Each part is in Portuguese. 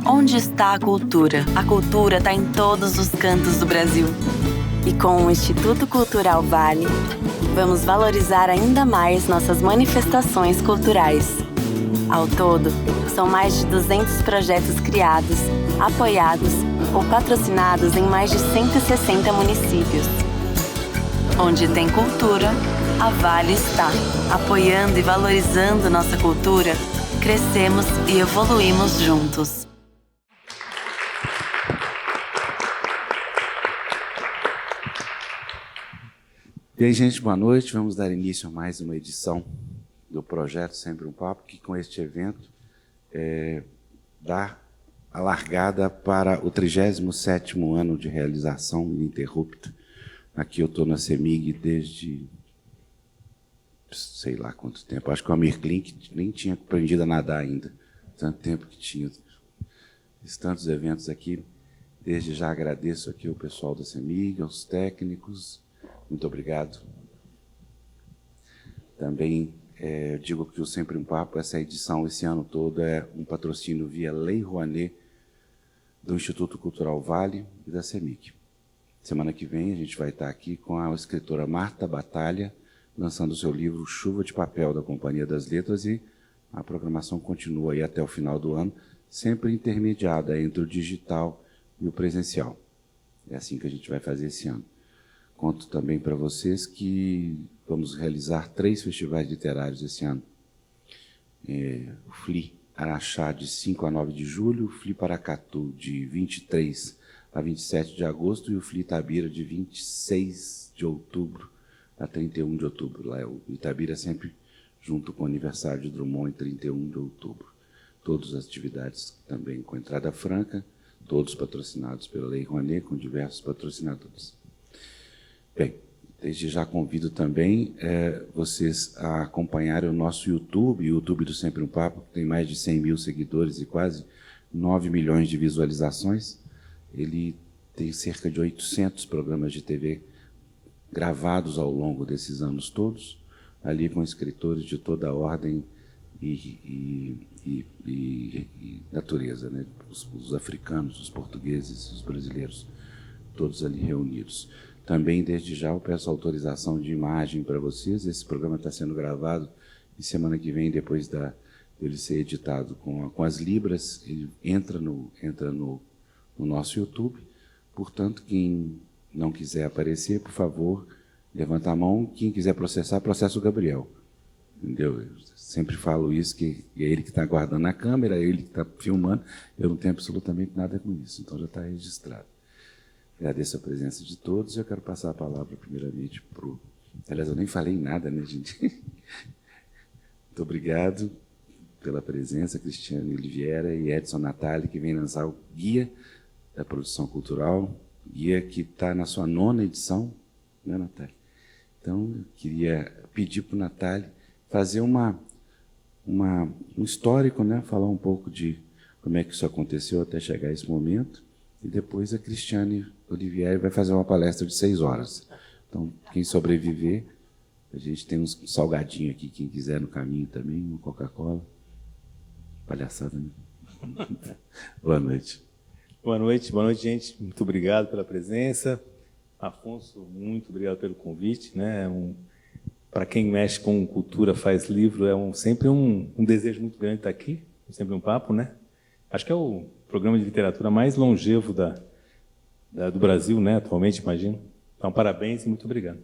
Onde está a cultura? A cultura está em todos os cantos do Brasil. E com o Instituto Cultural Vale, vamos valorizar ainda mais nossas manifestações culturais. Ao todo, são mais de 200 projetos criados, apoiados ou patrocinados em mais de 160 municípios. Onde tem cultura, a Vale está. Apoiando e valorizando nossa cultura, crescemos e evoluímos juntos. E aí, gente, boa noite. Vamos dar início a mais uma edição do projeto Sempre um Papo, que com este evento dá a largada para o 37º ano de realização ininterrupta. Aqui eu estou na CEMIG desde sei lá quanto tempo. Acho que o Amir Klink nem tinha aprendido a nadar ainda. Tanto tempo que tinha. Tantos eventos aqui. Desde já agradeço aqui ao pessoal da CEMIG, aos técnicos. Muito obrigado. Também digo que o Sempre um Papo, essa edição, esse ano todo, é um patrocínio via Lei Rouanet do Instituto Cultural Vale e da CEMIG. Semana que vem a gente vai estar aqui com a escritora Marta Batalha, lançando o seu livro Chuva de Papel, da Companhia das Letras, e a programação continua aí até o final do ano, sempre intermediada entre o digital e o presencial. É assim que a gente vai fazer esse ano. Conto também para vocês que vamos realizar 3 festivais literários esse ano. O FLI Araxá, de 5 a 9 de julho, o FLI Paracatu, de 23 a 27 de agosto, e o FLI Itabira, de 26 de outubro a 31 de outubro. Lá o Itabira sempre junto com o aniversário de Drummond, em 31 de outubro. Todas as atividades também com entrada franca, todos patrocinados pela Lei Rouanet, com diversos patrocinadores. Bem, desde já convido também vocês a acompanharem o nosso YouTube, o YouTube do Sempre um Papo, que tem mais de 100 mil seguidores e quase 9 milhões de visualizações. Ele tem cerca de 800 programas de TV gravados ao longo desses anos todos, ali com escritores de toda a ordem e natureza, né? Os africanos, os portugueses, os brasileiros, todos ali reunidos. Também, desde já, eu peço autorização de imagem para vocês. Esse programa está sendo gravado e semana que vem, depois dele ser editado com as libras, ele entra no nosso YouTube. Portanto, quem não quiser aparecer, por favor, levanta a mão. Quem quiser processar, processa o Gabriel. Entendeu? Eu sempre falo isso, que é ele que está guardando a câmera, é ele que está filmando. Eu não tenho absolutamente nada com isso, então já está registrado. Agradeço a presença de todos e eu quero passar a palavra, primeiramente, para o... Aliás, eu nem falei nada, né, gente? Muito obrigado pela presença, Cristiane Oliveira e Edson Natali, que vem lançar o Guia da Produção Cultural, guia que está na sua 9ª edição, né, Natália? Então, eu queria pedir para o Natália fazer um histórico, né, falar um pouco de como é que isso aconteceu até chegar a esse momento, e depois a Cristiane Olivieri vai fazer uma palestra de 6 horas. Então, quem sobreviver, a gente tem uns salgadinhos aqui, quem quiser no caminho também, uma Coca-Cola. Palhaçada, né? Boa noite. Boa noite, gente. Muito obrigado pela presença. Afonso, muito obrigado pelo convite, né? Para quem mexe com cultura, faz livro, sempre um desejo muito grande estar aqui, Sempre um Papo, né? Acho que é o programa de literatura mais longevo do Brasil, né, atualmente, imagino. Então, parabéns e muito obrigado.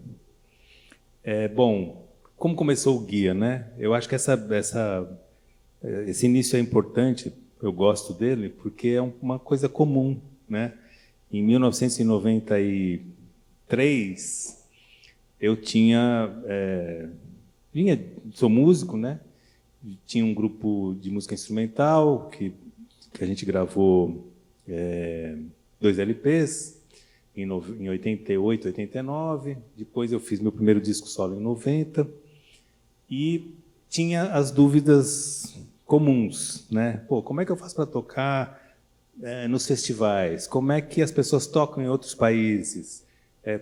Bom, como começou o guia, né? Eu acho que esse início é importante, eu gosto dele, porque é uma coisa comum, né? Em 1993, eu sou músico, né? Tinha um grupo de música instrumental que a gente gravou 2 LPs em 88, 89. Depois eu fiz meu primeiro disco solo em 90. E tinha as dúvidas comuns, né? Pô, como é que eu faço para tocar nos festivais? Como é que as pessoas tocam em outros países?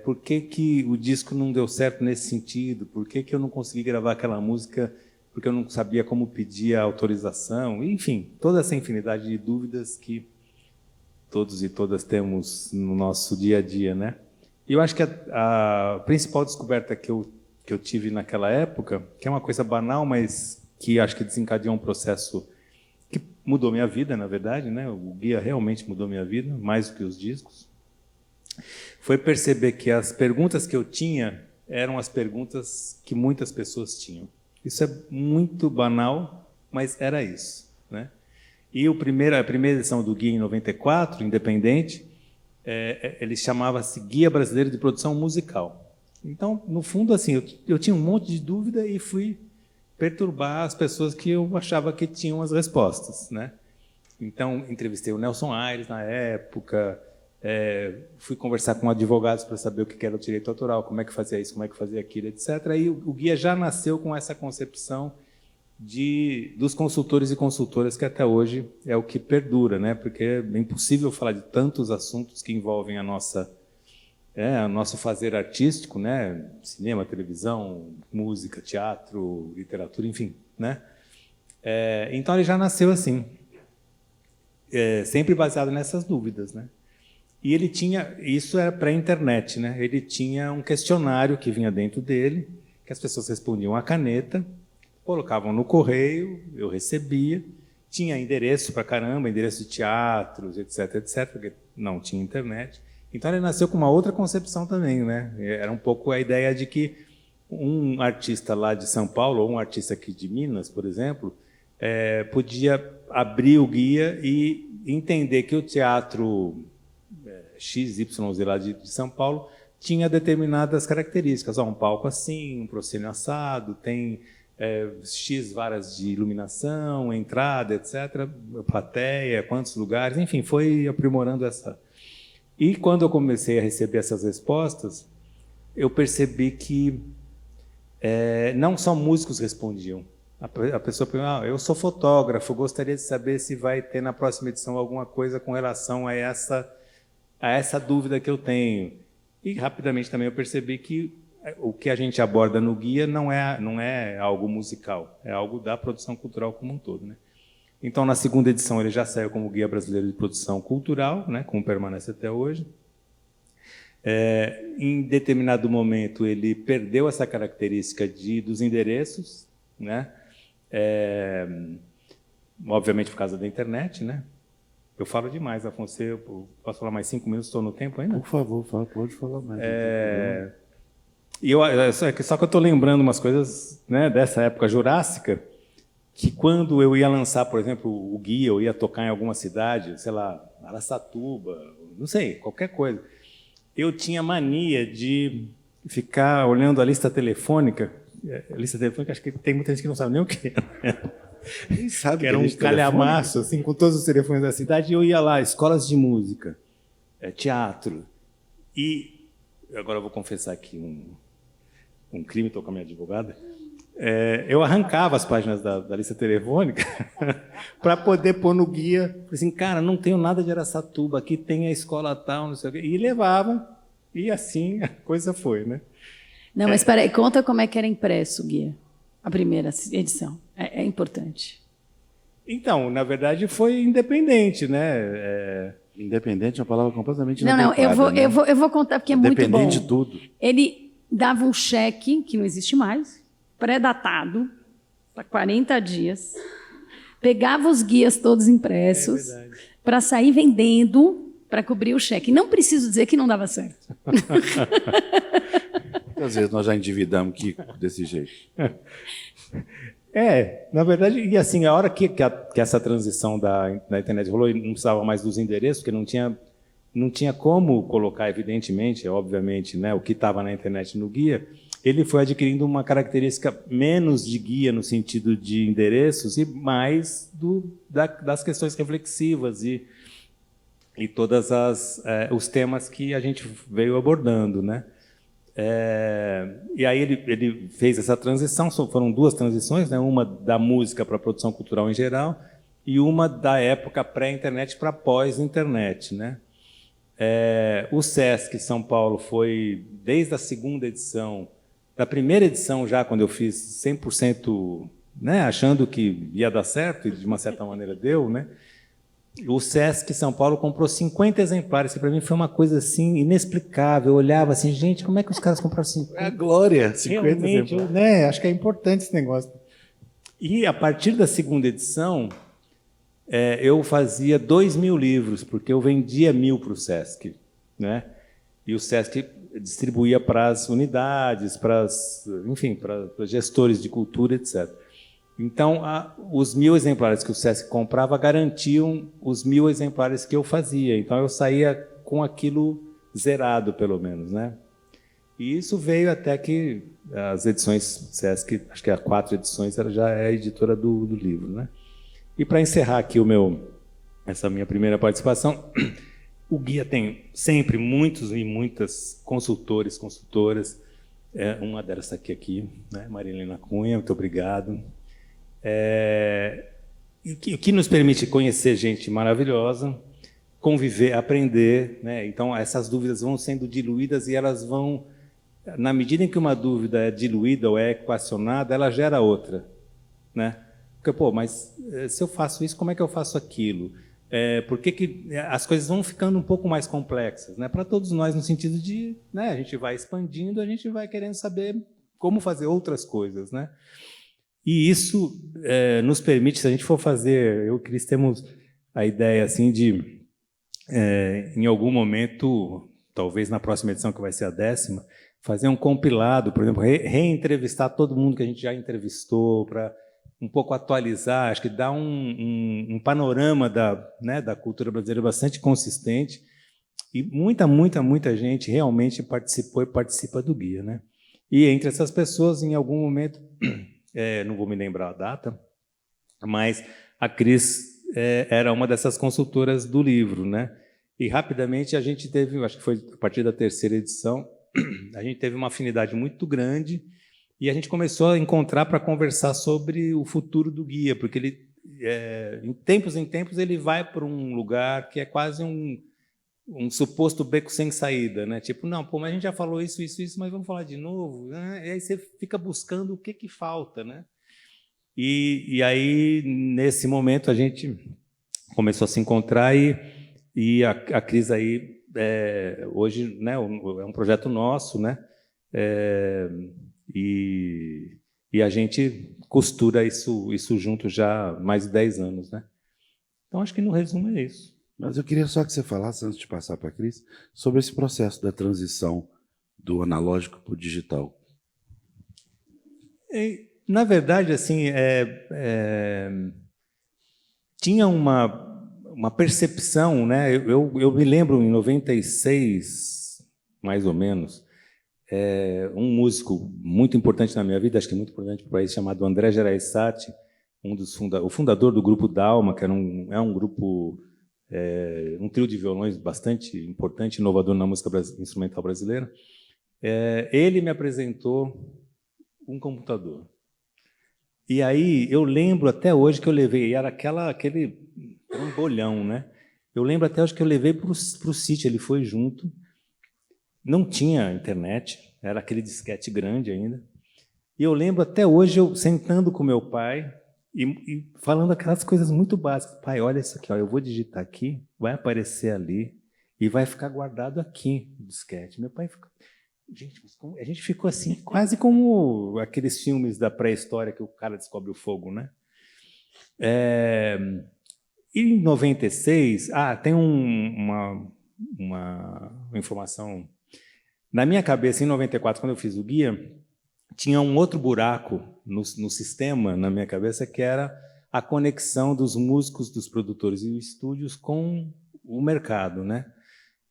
Por que o disco não deu certo nesse sentido? Por que eu não consegui gravar aquela música porque eu não sabia como pedir a autorização, enfim, toda essa infinidade de dúvidas que todos e todas temos no nosso dia a dia, né? E eu acho que a principal descoberta que eu tive naquela época, que é uma coisa banal, mas que acho que desencadeou um processo que mudou minha vida, na verdade, né? O guia realmente mudou minha vida, mais do que os discos, foi perceber que as perguntas que eu tinha eram as perguntas que muitas pessoas tinham. Isso é muito banal, mas era isso, né? E a primeira edição do Guia, em 94, independente, ele chamava-se Guia Brasileiro de Produção Musical. Então, no fundo, assim, eu tinha um monte de dúvida e fui perturbar as pessoas que eu achava que tinham as respostas, né? Então, entrevistei o Nelson Aires na época, fui conversar com advogados para saber o que era o direito autoral, como é que fazia isso, como é que fazia aquilo, etc. E o guia já nasceu com essa concepção dos consultores e consultoras, que até hoje é o que perdura, né? Porque é impossível falar de tantos assuntos que envolvem o nosso fazer artístico, né? Cinema, televisão, música, teatro, literatura, enfim, né? Então ele já nasceu assim, sempre baseado nessas dúvidas, né? E ele tinha, isso era pré-internet, né? Ele tinha um questionário que vinha dentro dele, que as pessoas respondiam à caneta, colocavam no correio, eu recebia, tinha endereço para caramba, endereço de teatros, etc, etc, porque não tinha internet. Então ele nasceu com uma outra concepção também, né? Era um pouco a ideia de que um artista lá de São Paulo, ou um artista aqui de Minas, por exemplo, podia abrir o guia e entender que o teatro XYZ lá de São Paulo tinha determinadas características. Um palco assim, um proscênio assado, tem X varas de iluminação, entrada, etc., plateia, quantos lugares, enfim, foi aprimorando essa. E quando eu comecei a receber essas respostas, eu percebi que não só músicos respondiam. A pessoa perguntou, eu sou fotógrafo, gostaria de saber se vai ter na próxima edição alguma coisa com relação a essa dúvida que eu tenho. E rapidamente também eu percebi que o que a gente aborda no guia não é algo musical, é algo da produção cultural como um todo, né? Então, na segunda edição, ele já saiu como Guia Brasileiro de Produção Cultural, né, como permanece até hoje. Em determinado momento, ele perdeu essa característica dos endereços, né? Obviamente por causa da internet, né? Eu falo demais, Afonso. Eu posso falar mais 5 minutos? Estou no tempo ainda? Por favor, pode falar mais. Só que eu estou lembrando umas coisas, né, dessa época jurássica, que quando eu ia lançar, por exemplo, o guia, eu ia tocar em alguma cidade, sei lá, Araçatuba, não sei, qualquer coisa, eu tinha mania de ficar olhando a lista telefônica. A lista telefônica, acho que tem muita gente que não sabe nem o que é. Nem sabe que era um calhamaço, assim, com todos os telefones da cidade, e eu ia lá, escolas de música, teatro. E agora eu vou confessar aqui um crime, estou com a minha advogada. Eu arrancava as páginas da lista telefônica para poder pôr no guia. Falei assim, cara, não tenho nada de Araçatuba, aqui tem a escola tal, não sei o quê. E levava, e assim a coisa foi, né? Não, mas espera aí, conta como é que era impresso o guia, a primeira edição. É importante. Então, na verdade, foi independente, né? Independente é uma palavra completamente Não, eu vou contar porque é muito bom. Independente de tudo. Ele dava um cheque, que não existe mais, pré-datado, para 40 dias, pegava os guias todos impressos, para sair vendendo, para cobrir o cheque. Não preciso dizer que não dava certo. Às vezes nós já endividamos Kiko desse jeito. Na verdade, e assim, a hora que essa transição da internet rolou, não precisava mais dos endereços, porque não tinha como colocar, evidentemente, obviamente, né, o que estava na internet no guia, ele foi adquirindo uma característica menos de guia no sentido de endereços e mais das questões reflexivas e todas os temas que a gente veio abordando, né? E aí ele fez essa transição, foram 2 transições, né? Uma da música para a produção cultural em geral e uma da época pré-internet para pós-internet, né? O Sesc São Paulo foi, desde a segunda edição, da primeira edição já, quando eu fiz 100% né, achando que ia dar certo, e de uma certa maneira deu, né? O Sesc São Paulo comprou 50 exemplares, que para mim foi uma coisa assim inexplicável. Eu olhava assim, gente, como é que os caras compraram 50? É a glória, 50 Realmente, exemplares. né? Acho que é importante esse negócio. E a partir da segunda edição, eu fazia 2.000 livros, porque eu vendia 1.000 para o Sesc, né? E o Sesc distribuía para as unidades, enfim, para gestores de cultura, etc. Então, os 1.000 exemplares que o Sesc comprava garantiam os 1.000 exemplares que eu fazia. Então, eu saía com aquilo zerado, pelo menos, né? E isso veio até que as edições Sesc, acho que há 4 edições, ela já é a editora do livro, né? E para encerrar aqui essa minha primeira participação, o Guia tem sempre muitos e muitas consultores, consultoras. Uma delas está aqui, né? Marilena Cunha, muito obrigado. O que nos permite conhecer gente maravilhosa, conviver, aprender, né? Então, essas dúvidas vão sendo diluídas e elas vão, na medida em que uma dúvida é diluída ou é equacionada, ela gera outra, né? Porque, mas se eu faço isso, como é que eu faço aquilo? Por que as coisas vão ficando um pouco mais complexas, né? Para todos nós, no sentido de, né, a gente vai expandindo, a gente vai querendo saber como fazer outras coisas, né? E isso nos permite, se a gente for fazer, eu e o Cris temos a ideia assim de, em algum momento, talvez na próxima edição, que vai ser a 10ª, fazer um compilado, por exemplo, reentrevistar todo mundo que a gente já entrevistou, para um pouco atualizar, acho que dá um panorama da cultura brasileira bastante consistente, e muita gente realmente participou e participa do Guia, né? E entre essas pessoas, em algum momento, não vou me lembrar a data, mas a Cris era uma dessas consultoras do livro, né? E rapidamente a gente teve, acho que foi a partir da 3ª edição, a gente teve uma afinidade muito grande e a gente começou a encontrar para conversar sobre o futuro do Guia, porque ele, em tempos ele vai para um lugar que é quase um suposto beco sem saída, né? Tipo, não, mas a gente já falou isso, mas vamos falar de novo, né? E aí você fica buscando o que falta, né? E aí, nesse momento, a gente começou a se encontrar e a Cris aí, hoje, né, é um projeto nosso, né? E a gente costura isso junto já há mais de 10 anos, né? Então, acho que no resumo é isso. Mas eu queria só que você falasse, antes de passar para a Cris, sobre esse processo da transição do analógico para o digital. Na verdade, assim, tinha uma percepção, né? Eu me lembro, em 96, mais ou menos, um músico muito importante na minha vida, acho que muito importante para o país, chamado André Gereissati, o fundador do grupo Dalma, que é um grupo, um trio de violões bastante importante, inovador na música instrumental brasileira. Ele me apresentou um computador. E aí eu lembro até hoje que eu levei, era aquele bolhão, né? Eu lembro até hoje que eu levei para o sítio, ele foi junto. Não tinha internet, era aquele disquete grande ainda. E eu lembro até hoje eu sentando com meu pai e falando aquelas coisas muito básicas. Pai, olha isso aqui, ó, eu vou digitar aqui, vai aparecer ali e vai ficar guardado aqui o disquete. Meu pai ficou... Gente, a gente ficou assim, quase como aqueles filmes da pré-história que o cara descobre o fogo, né? E em 96, tem uma informação. Na minha cabeça, em 94, quando eu fiz o Guia, tinha um outro buraco no sistema, na minha cabeça, que era a conexão dos músicos, dos produtores e dos estúdios com o mercado, né?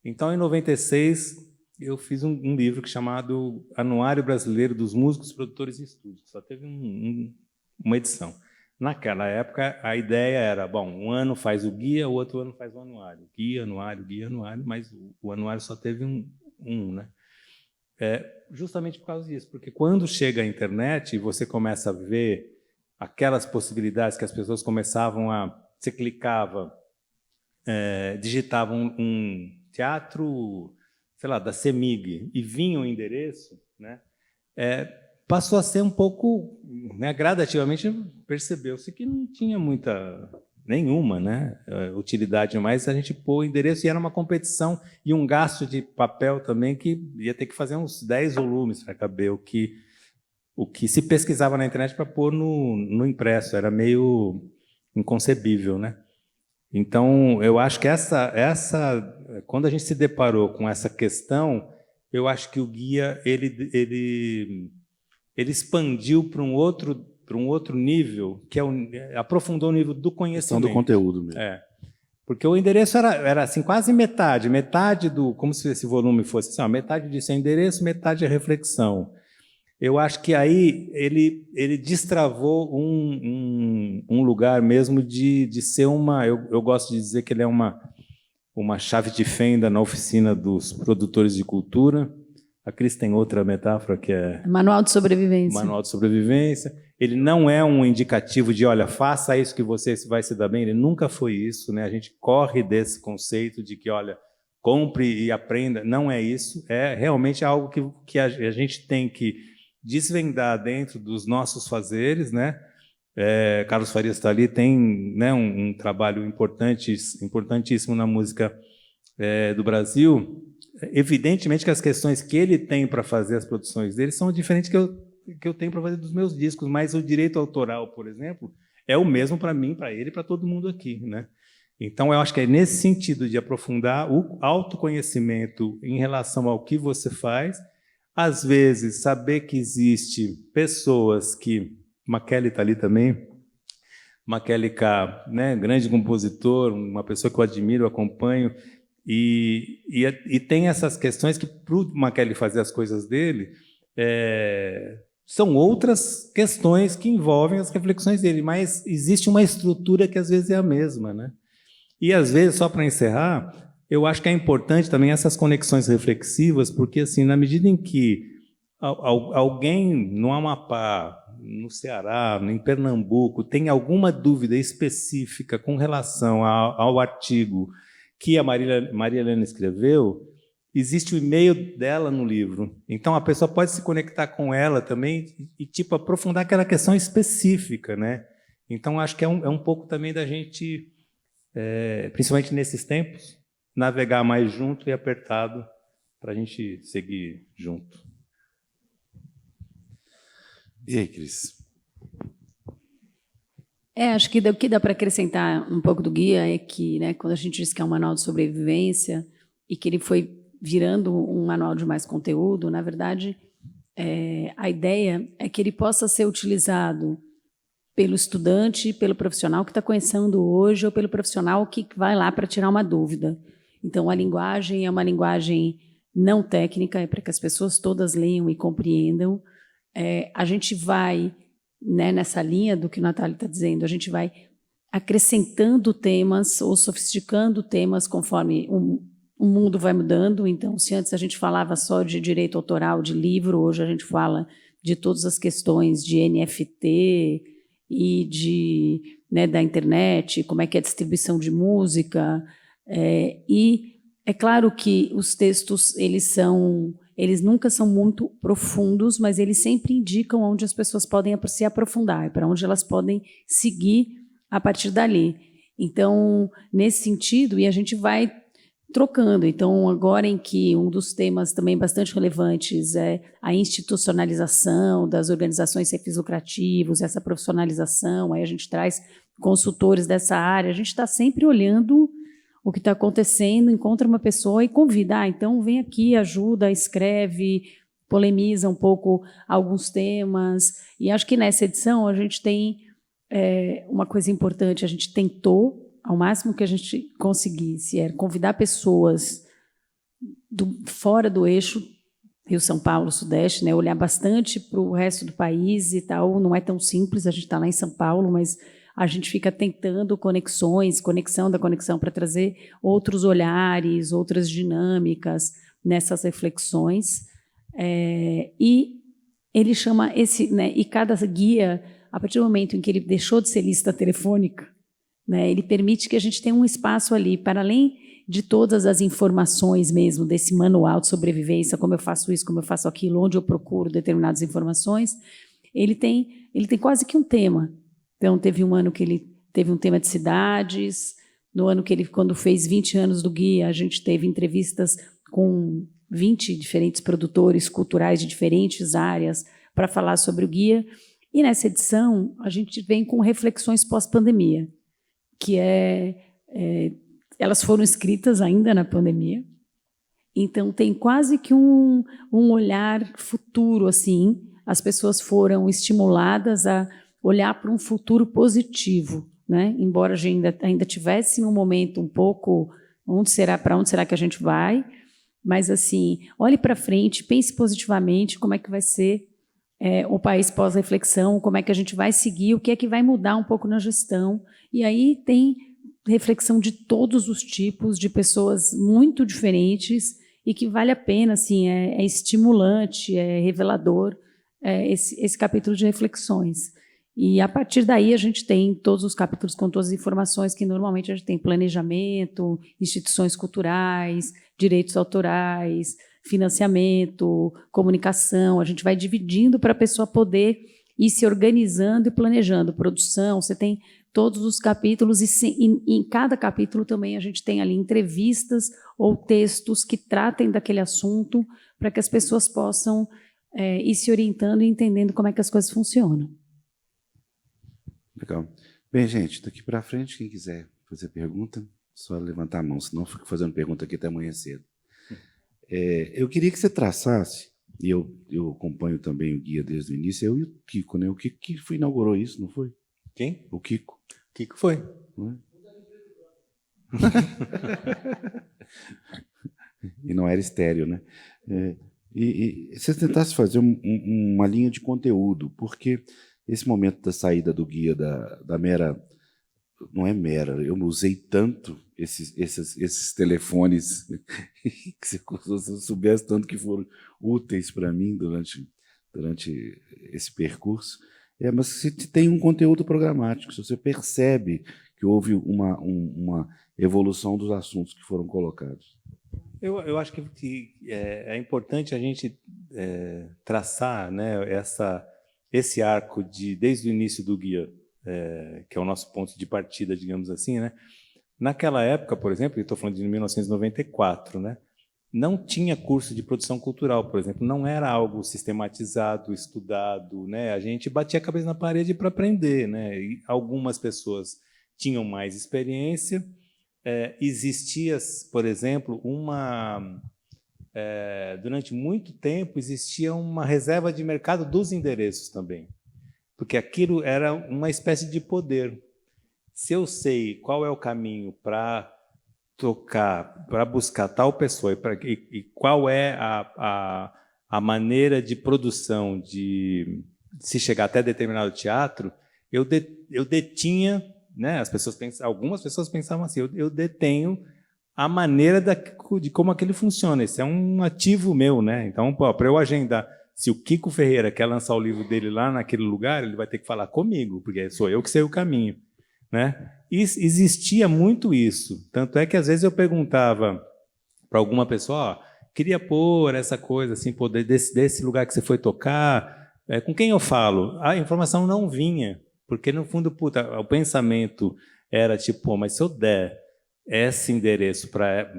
Então, em 96... eu fiz um livro chamado Anuário Brasileiro dos Músicos, Produtores e Estúdios. Só teve uma edição. Naquela época, a ideia era, bom, um ano faz o guia, o outro ano faz o anuário. Guia, anuário, mas o anuário só teve um, né? Justamente por causa disso, porque quando chega a internet e você começa a ver aquelas possibilidades que as pessoas começavam a... Você clicava, digitava um teatro... sei lá, da CEMIG, e vinha o endereço, né? passou a ser um pouco, né, gradativamente percebeu-se que não tinha nenhuma, né, utilidade mais a gente pôr o endereço, e era uma competição e um gasto de papel também que ia ter que fazer uns 10 volumes para caber o que se pesquisava na internet para pôr no impresso, era meio inconcebível, né? Então, eu acho que quando a gente se deparou com essa questão, eu acho que o guia ele expandiu para um outro nível, que aprofundou o nível do conhecimento. Do conteúdo mesmo. Porque o endereço era assim, quase metade como se esse volume fosse assim, metade disso é endereço, metade é reflexão. Eu acho que aí ele destravou um lugar mesmo de ser eu gosto de dizer que ele é uma chave de fenda na oficina dos produtores de cultura. A Cris tem outra metáfora que é... Manual de sobrevivência. Manual de sobrevivência. Ele não é um indicativo de, olha, faça isso que você vai se dar bem. Ele nunca foi isso, né? A gente corre desse conceito de que, olha, compre e aprenda. Não é isso. É realmente algo que a gente tem que desvendar dentro dos nossos fazeres, né? Carlos Farias está ali, tem, né, um trabalho importantíssimo na música do Brasil. Evidentemente que as questões que ele tem para fazer as produções dele são diferentes que eu tenho para fazer dos meus discos, mas o direito autoral, por exemplo, é o mesmo para mim, para ele e para todo mundo aqui, né? Então, eu acho que é nesse sentido de aprofundar o autoconhecimento em relação ao que você faz, às vezes saber que existe pessoas que... Maquele está ali também, Maquele K, né, grande compositor, uma pessoa que eu admiro, acompanho, e tem essas questões que, para o Maquele fazer as coisas dele, são outras questões que envolvem as reflexões dele, mas existe uma estrutura que às vezes é a mesma, né? E às vezes, só para encerrar, eu acho que é importante também essas conexões reflexivas, porque assim, na medida em que alguém no Amapá, no Ceará, em Pernambuco, tem alguma dúvida específica com relação ao artigo que a Maria Helena escreveu, existe o e-mail dela no livro. Então, a pessoa pode se conectar com ela também e tipo, aprofundar aquela questão específica, né? Então, acho que é um pouco também da gente, principalmente nesses tempos, navegar mais junto e apertado para a gente seguir junto. E aí, Cris? Acho que o que dá para acrescentar um pouco do guia é que, né, quando a gente diz que é um manual de sobrevivência e que ele foi virando um manual de mais conteúdo, na verdade, a ideia é que ele possa ser utilizado pelo estudante, pelo profissional que está começando hoje ou pelo profissional que vai lá para tirar uma dúvida. Então, a linguagem é uma linguagem não técnica, é para que as pessoas todas leiam e compreendam. A gente vai, né, nessa linha do que o Natália está dizendo, a gente vai acrescentando temas ou sofisticando temas conforme o mundo vai mudando. Então, se antes a gente falava só de direito autoral de livro, hoje a gente fala de todas as questões de NFT e né, da internet, como é que é a distribuição de música. E é claro que os textos, eles nunca são muito profundos, mas eles sempre indicam onde as pessoas podem se aprofundar, para onde elas podem seguir a partir dali. Então, nesse sentido, e a gente vai trocando. Então, agora em que um dos temas também bastante relevantes é a institucionalização das organizações sem fins lucrativos, essa profissionalização, aí a gente traz consultores dessa área, a gente está sempre olhando o que está acontecendo, encontra uma pessoa e convida, então vem aqui, ajuda, escreve, polemiza um pouco alguns temas. E acho que nessa edição a gente tem uma coisa importante, a gente tentou, ao máximo que a gente conseguisse, convidar pessoas fora do eixo Rio-São Paulo, Sudeste, né, olhar bastante para o resto do país e tal. Não é tão simples, a gente está lá em São Paulo, mas a gente fica tentando conexão da conexão, para trazer outros olhares, outras dinâmicas nessas reflexões. E ele chama né, e cada guia, a partir do momento em que ele deixou de ser lista telefônica, né, ele permite que a gente tenha um espaço ali, para além de todas as informações mesmo, desse manual de sobrevivência, como eu faço isso, como eu faço aquilo, onde eu procuro determinadas informações, ele tem quase que um tema. Então, teve um ano que ele teve um tema de cidades, no ano que ele, quando fez 20 anos do Guia, a gente teve entrevistas com 20 diferentes produtores culturais de diferentes áreas para falar sobre o Guia. E nessa edição, a gente vem com reflexões pós-pandemia, que elas foram escritas ainda na pandemia, então tem quase que um olhar futuro, assim, as pessoas foram estimuladas a olhar para um futuro positivo, né? Embora a gente ainda tivesse um momento um pouco, para onde será que a gente vai, mas assim, olhe para frente, pense positivamente como é que vai ser o país pós-reflexão, como é que a gente vai seguir, o que é que vai mudar um pouco na gestão. E aí tem reflexão de todos os tipos, de pessoas muito diferentes, e que vale a pena, assim, é estimulante, é revelador esse capítulo de reflexões. E, a partir daí, a gente tem todos os capítulos com todas as informações que, normalmente, a gente tem planejamento, instituições culturais, direitos autorais, financiamento, comunicação. A gente vai dividindo para a pessoa poder ir se organizando e planejando. Produção, você tem todos os capítulos, e em cada capítulo também a gente tem ali entrevistas ou textos que tratem daquele assunto para que as pessoas possam ir se orientando e entendendo como é que as coisas funcionam. Legal. Bem, gente, daqui para frente, quem quiser fazer pergunta, só levantar a mão, senão eu fico fazendo pergunta aqui até amanhã cedo. Eu queria que você traçasse, e eu acompanho também o Guia desde o início, eu e o Kiko, né? O Kiko que inaugurou isso, não foi? Quem? O Kiko. Kiko foi. Não é? E não era estéreo, né? E você tentasse fazer uma linha de conteúdo, porque esse momento da saída do Guia da Mera, não é Mera, eu usei tanto esses telefones que se eu soubesse tanto que foram úteis para mim durante esse percurso. Mas se tem um conteúdo programático, se você percebe que houve uma evolução dos assuntos que foram colocados. Eu acho que é importante a gente traçar, né, esse arco desde o início do Guia, que é o nosso ponto de partida, digamos assim, né? Naquela época, por exemplo, eu estou falando de 1994, né? Não tinha curso de produção cultural, por exemplo, não era algo sistematizado, estudado, né? A gente batia a cabeça na parede para aprender, né? E algumas pessoas tinham mais experiência. Existia, por exemplo, durante muito tempo existia uma reserva de mercado dos endereços também, porque aquilo era uma espécie de poder. Se eu sei qual é o caminho para tocar, para buscar tal pessoa e qual é a maneira de produção de se chegar até determinado teatro, eu detinha, né? Algumas pessoas pensavam assim, eu detenho a maneira de como aquilo funciona. Esse é um ativo meu, né? Então, para eu agendar, se o Kiko Ferreira quer lançar o livro dele lá naquele lugar, ele vai ter que falar comigo, porque sou eu que sei o caminho, né? E existia muito isso. Tanto é que, às vezes, eu perguntava para alguma pessoa, queria pôr essa coisa, assim, desse lugar que você foi tocar, com quem eu falo? A informação não vinha, porque, no fundo, o pensamento era tipo, mas se eu der esse endereço para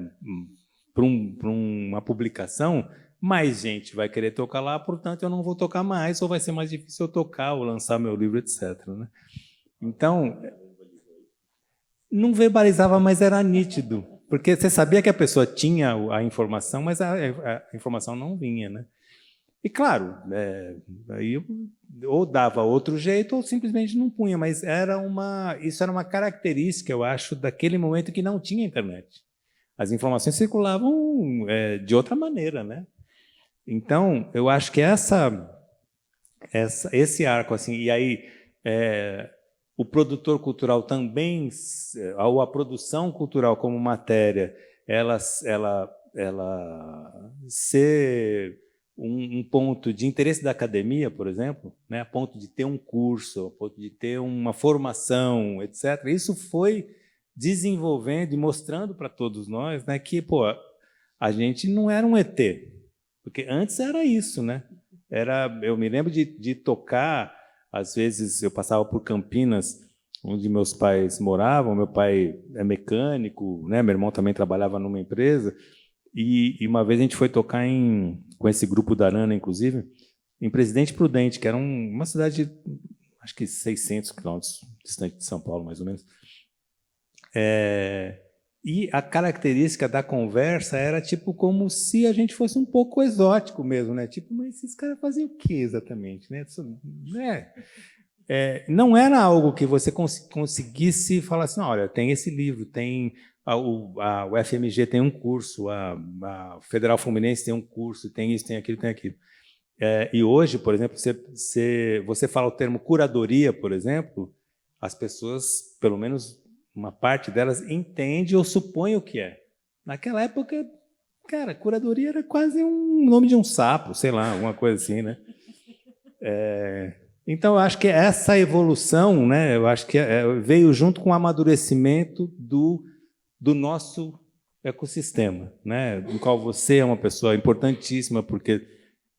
uma publicação, mais gente vai querer tocar lá, portanto, eu não vou tocar mais, ou vai ser mais difícil eu tocar, ou lançar meu livro, etc. Né? Então, não verbalizava, mas era nítido, porque você sabia que a pessoa tinha a informação, mas a informação não vinha. Né? E, claro, aí eu ou dava outro jeito, ou simplesmente não punha, mas isso era uma característica, eu acho, daquele momento que não tinha internet. As informações circulavam de outra maneira, né? Então, eu acho que esse arco, assim, e aí o produtor cultural também, ou a produção cultural como matéria, ela ser um ponto de interesse da academia, por exemplo, né, a ponto de ter um curso, a ponto de ter uma formação, etc. Isso foi desenvolvendo e mostrando para todos nós, né, que a gente não era um ET, porque antes era isso, né? Eu me lembro de tocar, às vezes eu passava por Campinas, onde meus pais moravam. Meu pai é mecânico, né? Meu irmão também trabalhava numa empresa, e uma vez a gente foi tocar com esse grupo da Arana, inclusive, em Presidente Prudente, que era uma cidade, acho que 600 quilômetros distante de São Paulo, mais ou menos. E a característica da conversa era tipo como se a gente fosse um pouco exótico mesmo, né? Tipo, mas esses caras faziam o quê exatamente, né? Não era algo que você conseguisse falar assim, olha, tem esse livro, tem o FMG tem um curso, a Federal Fluminense tem um curso, tem isso, tem aquilo, tem aquilo. E hoje, por exemplo, você fala o termo curadoria, por exemplo, as pessoas, pelo menos uma parte delas, entende ou supõe o que é. Naquela época, cara, curadoria era quase um nome de um sapo, sei lá, alguma coisa assim, né? Então, eu acho que essa evolução, né, eu acho que veio junto com o amadurecimento do nosso ecossistema, né, do qual você é uma pessoa importantíssima, porque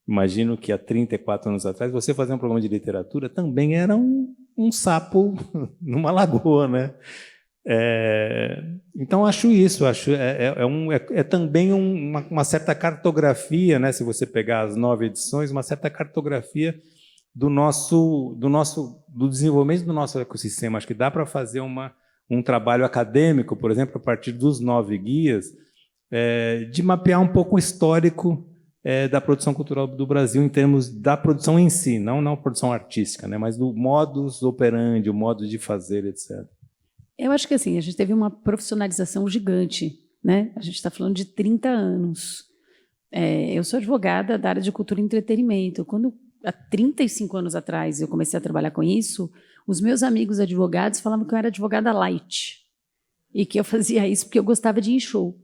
imagino que há 34 anos atrás você fazer um programa de literatura também era um sapo numa lagoa, né? Então, acho isso, é também uma certa cartografia, né, se você pegar as 9 edições, uma certa cartografia do desenvolvimento do nosso ecossistema. Acho que dá para fazer um trabalho acadêmico, por exemplo, a partir dos 9 guias, de mapear um pouco o histórico da produção cultural do Brasil em termos da produção em si, não produção artística, né, mas do modus operandi, o modo de fazer, etc. Eu acho que assim, a gente teve uma profissionalização gigante, né? A gente está falando de 30 anos. Eu sou advogada da área de cultura e entretenimento. Quando, há 35 anos atrás, eu comecei a trabalhar com isso, os meus amigos advogados falavam que eu era advogada light e que eu fazia isso porque eu gostava de ir em show.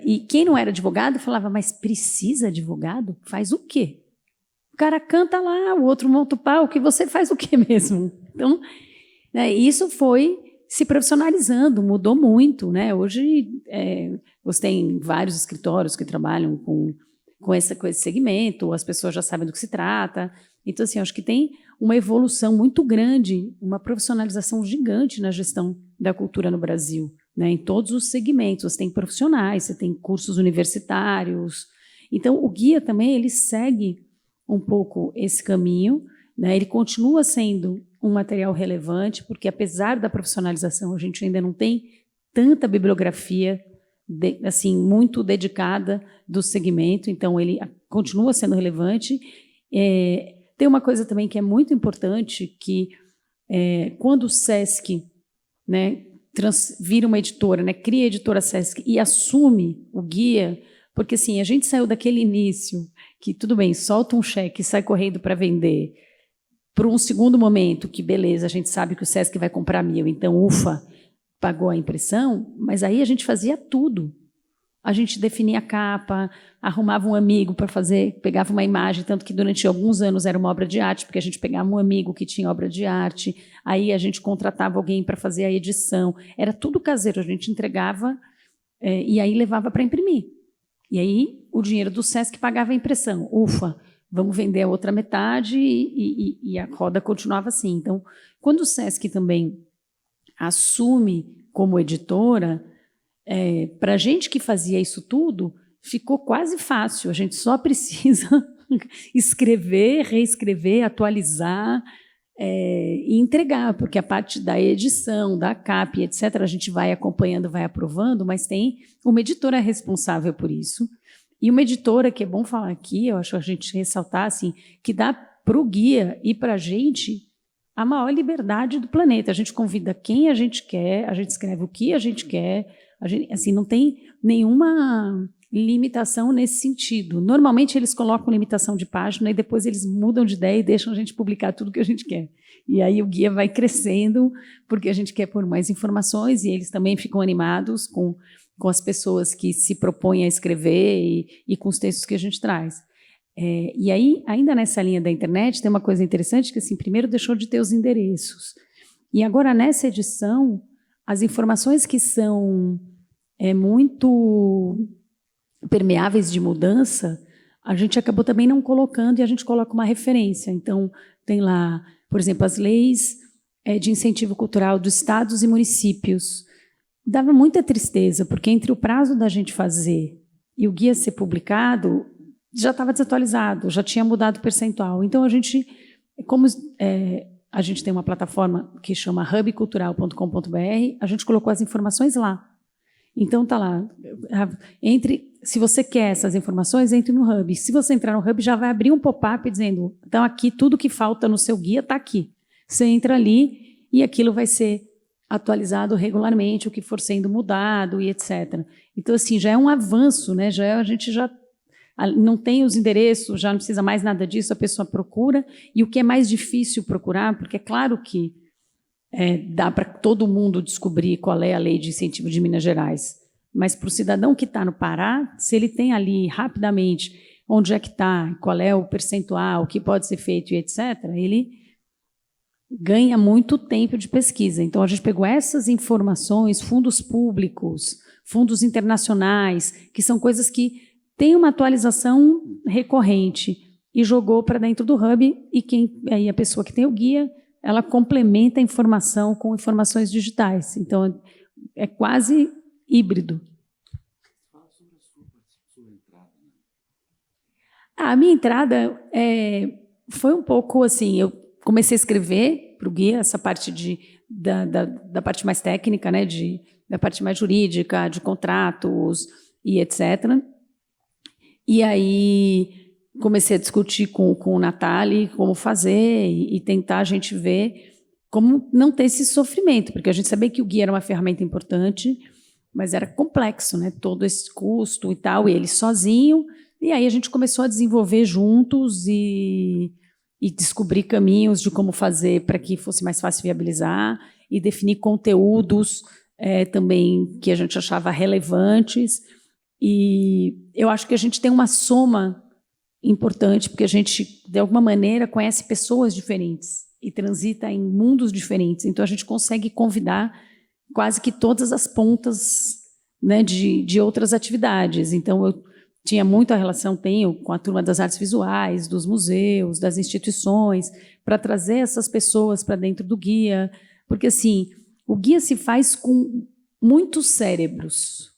E quem não era advogado falava, mas precisa advogado? Faz o quê? O cara canta lá, o outro monta o palco, e você faz o quê mesmo? Então, isso foi se profissionalizando, mudou muito, né? Hoje você tem vários escritórios que trabalham com esse segmento, as pessoas já sabem do que se trata. Então, assim, eu acho que tem uma evolução muito grande, uma profissionalização gigante na gestão da cultura no Brasil, né? Em todos os segmentos. Você tem profissionais, você tem cursos universitários. Então, o guia também ele segue um pouco esse caminho, né? Ele continua sendo um material relevante, porque, apesar da profissionalização, a gente ainda não tem tanta bibliografia assim, muito dedicada do segmento, então ele continua sendo relevante. Tem uma coisa também que é muito importante, que quando o SESC, né, vira uma editora, né, cria a editora SESC e assume o guia, porque assim, a gente saiu daquele início que, tudo bem, solta um cheque e sai correndo para vender, para um segundo momento que, beleza, a gente sabe que o SESC vai comprar 1000, então, ufa, pagou a impressão, mas aí a gente fazia tudo. A gente definia a capa, arrumava um amigo para fazer, pegava uma imagem, tanto que durante alguns anos era uma obra de arte, porque a gente pegava um amigo que tinha obra de arte, aí a gente contratava alguém para fazer a edição. Era tudo caseiro, a gente entregava e aí levava para imprimir. E aí o dinheiro do SESC pagava a impressão. Ufa, vamos vender a outra metade e a roda continuava assim. Então, quando o SESC também assume como editora, para a gente que fazia isso tudo, ficou quase fácil. A gente só precisa escrever, reescrever, atualizar e entregar, porque a parte da edição, da capa, etc., a gente vai acompanhando, vai aprovando, mas tem uma editora responsável por isso. E uma editora, que é bom falar aqui, eu acho a gente ressaltar, assim, que dá para o guia e para a gente a maior liberdade do planeta. A gente convida quem a gente quer, a gente escreve o que a gente quer, assim, não tem nenhuma limitação nesse sentido. Normalmente eles colocam limitação de página e depois eles mudam de ideia e deixam a gente publicar tudo que a gente quer. E aí o guia vai crescendo porque a gente quer pôr mais informações e eles também ficam animados com as pessoas que se propõem a escrever e com os textos que a gente traz. E aí, ainda nessa linha da internet, tem uma coisa interessante que, assim, primeiro deixou de ter os endereços. E agora, nessa edição, as informações que são muito permeáveis de mudança, a gente acabou também não colocando, e a gente coloca uma referência. Então, tem lá, por exemplo, as leis de incentivo cultural dos estados e municípios. Dava muita tristeza, porque entre o prazo da gente fazer e o guia ser publicado, já estava desatualizado, já tinha mudado o percentual. Então, a gente, como a gente tem uma plataforma que chama hubcultural.com.br, a gente colocou as informações lá. Então, está lá. Se você quer essas informações, entre no Hub. Se você entrar no Hub, já vai abrir um pop-up dizendo, então, aqui, tudo que falta no seu guia está aqui. Você entra ali e aquilo vai ser atualizado regularmente, o que for sendo mudado e etc. Então, assim, já é um avanço, né? A gente já não tem os endereços, já não precisa mais nada disso, a pessoa procura. E o que é mais difícil procurar, porque é claro que dá para todo mundo descobrir qual é a lei de incentivo de Minas Gerais, mas para o cidadão que está no Pará, se ele tem ali rapidamente onde é que está, qual é o percentual, o que pode ser feito e etc., ele ganha muito tempo de pesquisa. Então, a gente pegou essas informações, fundos públicos, fundos internacionais, que são coisas que têm uma atualização recorrente, e jogou para dentro do Hub, e aí a pessoa que tem o guia, ela complementa a informação com informações digitais. Então, é quase híbrido. Fala sobre a sua entrada. A minha entrada foi um pouco assim, eu comecei a escrever para o guia, essa parte da parte mais técnica, né, da parte mais jurídica, de contratos e etc. E aí comecei a discutir com o Natali como fazer e tentar a gente ver como não ter esse sofrimento, porque a gente sabia que o guia era uma ferramenta importante, mas era complexo, né? Todo esse custo e tal, e ele sozinho. E aí a gente começou a desenvolver juntos e descobrir caminhos de como fazer para que fosse mais fácil viabilizar e definir conteúdos também que a gente achava relevantes. E eu acho que a gente tem uma soma importante, porque a gente, de alguma maneira, conhece pessoas diferentes e transita em mundos diferentes. Então, a gente consegue convidar quase que todas as pontas, né, de outras atividades. Então, eu tinha muita relação, tenho, com a turma das artes visuais, dos museus, das instituições, para trazer essas pessoas para dentro do guia. Porque, assim, o guia se faz com muitos cérebros,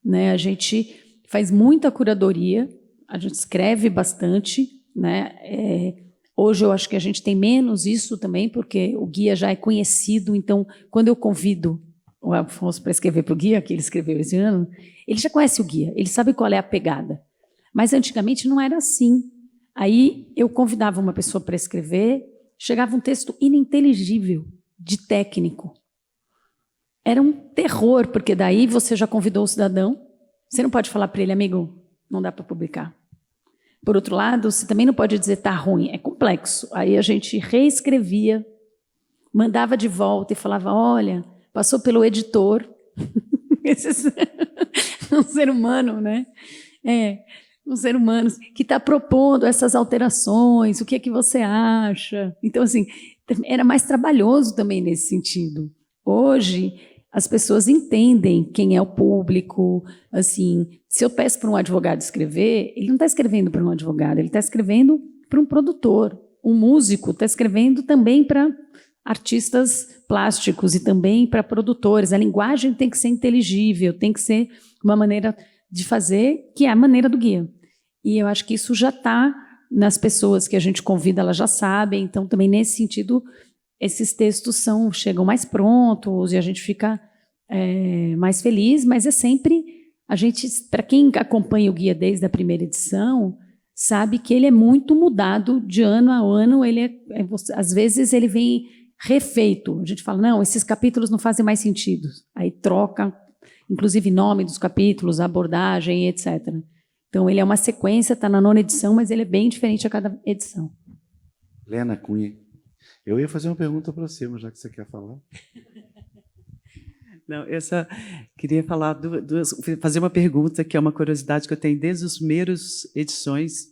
né? A gente faz muita curadoria, a gente escreve bastante, né? Hoje eu acho que a gente tem menos isso também, porque o guia já é conhecido, então, quando eu convido o Afonso para escrever para o guia, que ele escreveu esse ano, ele já conhece o guia, ele sabe qual é a pegada. Mas antigamente não era assim. Aí eu convidava uma pessoa para escrever, chegava um texto ininteligível, de técnico. Era um terror, porque daí você já convidou o cidadão, você não pode falar para ele, amigo, não dá para publicar. Por outro lado, você também não pode dizer está ruim, é complexo. Aí a gente reescrevia, mandava de volta e falava, olha, passou pelo editor, um ser humano, né? Um ser humano que está propondo essas alterações, o que é que você acha? Então, assim, era mais trabalhoso também nesse sentido. Hoje, as pessoas entendem quem é o público. Assim, se eu peço para um advogado escrever, ele não está escrevendo para um advogado, ele está escrevendo para um produtor. Um músico está escrevendo também para artistas plásticos e também para produtores. A linguagem tem que ser inteligível, tem que ser uma maneira de fazer que é a maneira do guia. E eu acho que isso já está nas pessoas que a gente convida, elas já sabem. Então, também nesse sentido, esses textos chegam mais prontos e a gente fica mais feliz, mas é sempre a gente, para quem acompanha o guia desde a primeira edição, sabe que ele é muito mudado de ano a ano. Ele às vezes ele vem refeito. A gente fala, não, esses capítulos não fazem mais sentido. Aí troca, inclusive nome dos capítulos, abordagem, etc. Então ele é uma sequência, está na 9ª edição, mas ele é bem diferente a cada edição. Lena Cunha. Eu ia fazer uma pergunta para você, mas já que você quer falar. Não, eu só queria falar fazer uma pergunta que é uma curiosidade que eu tenho desde as primeiras edições.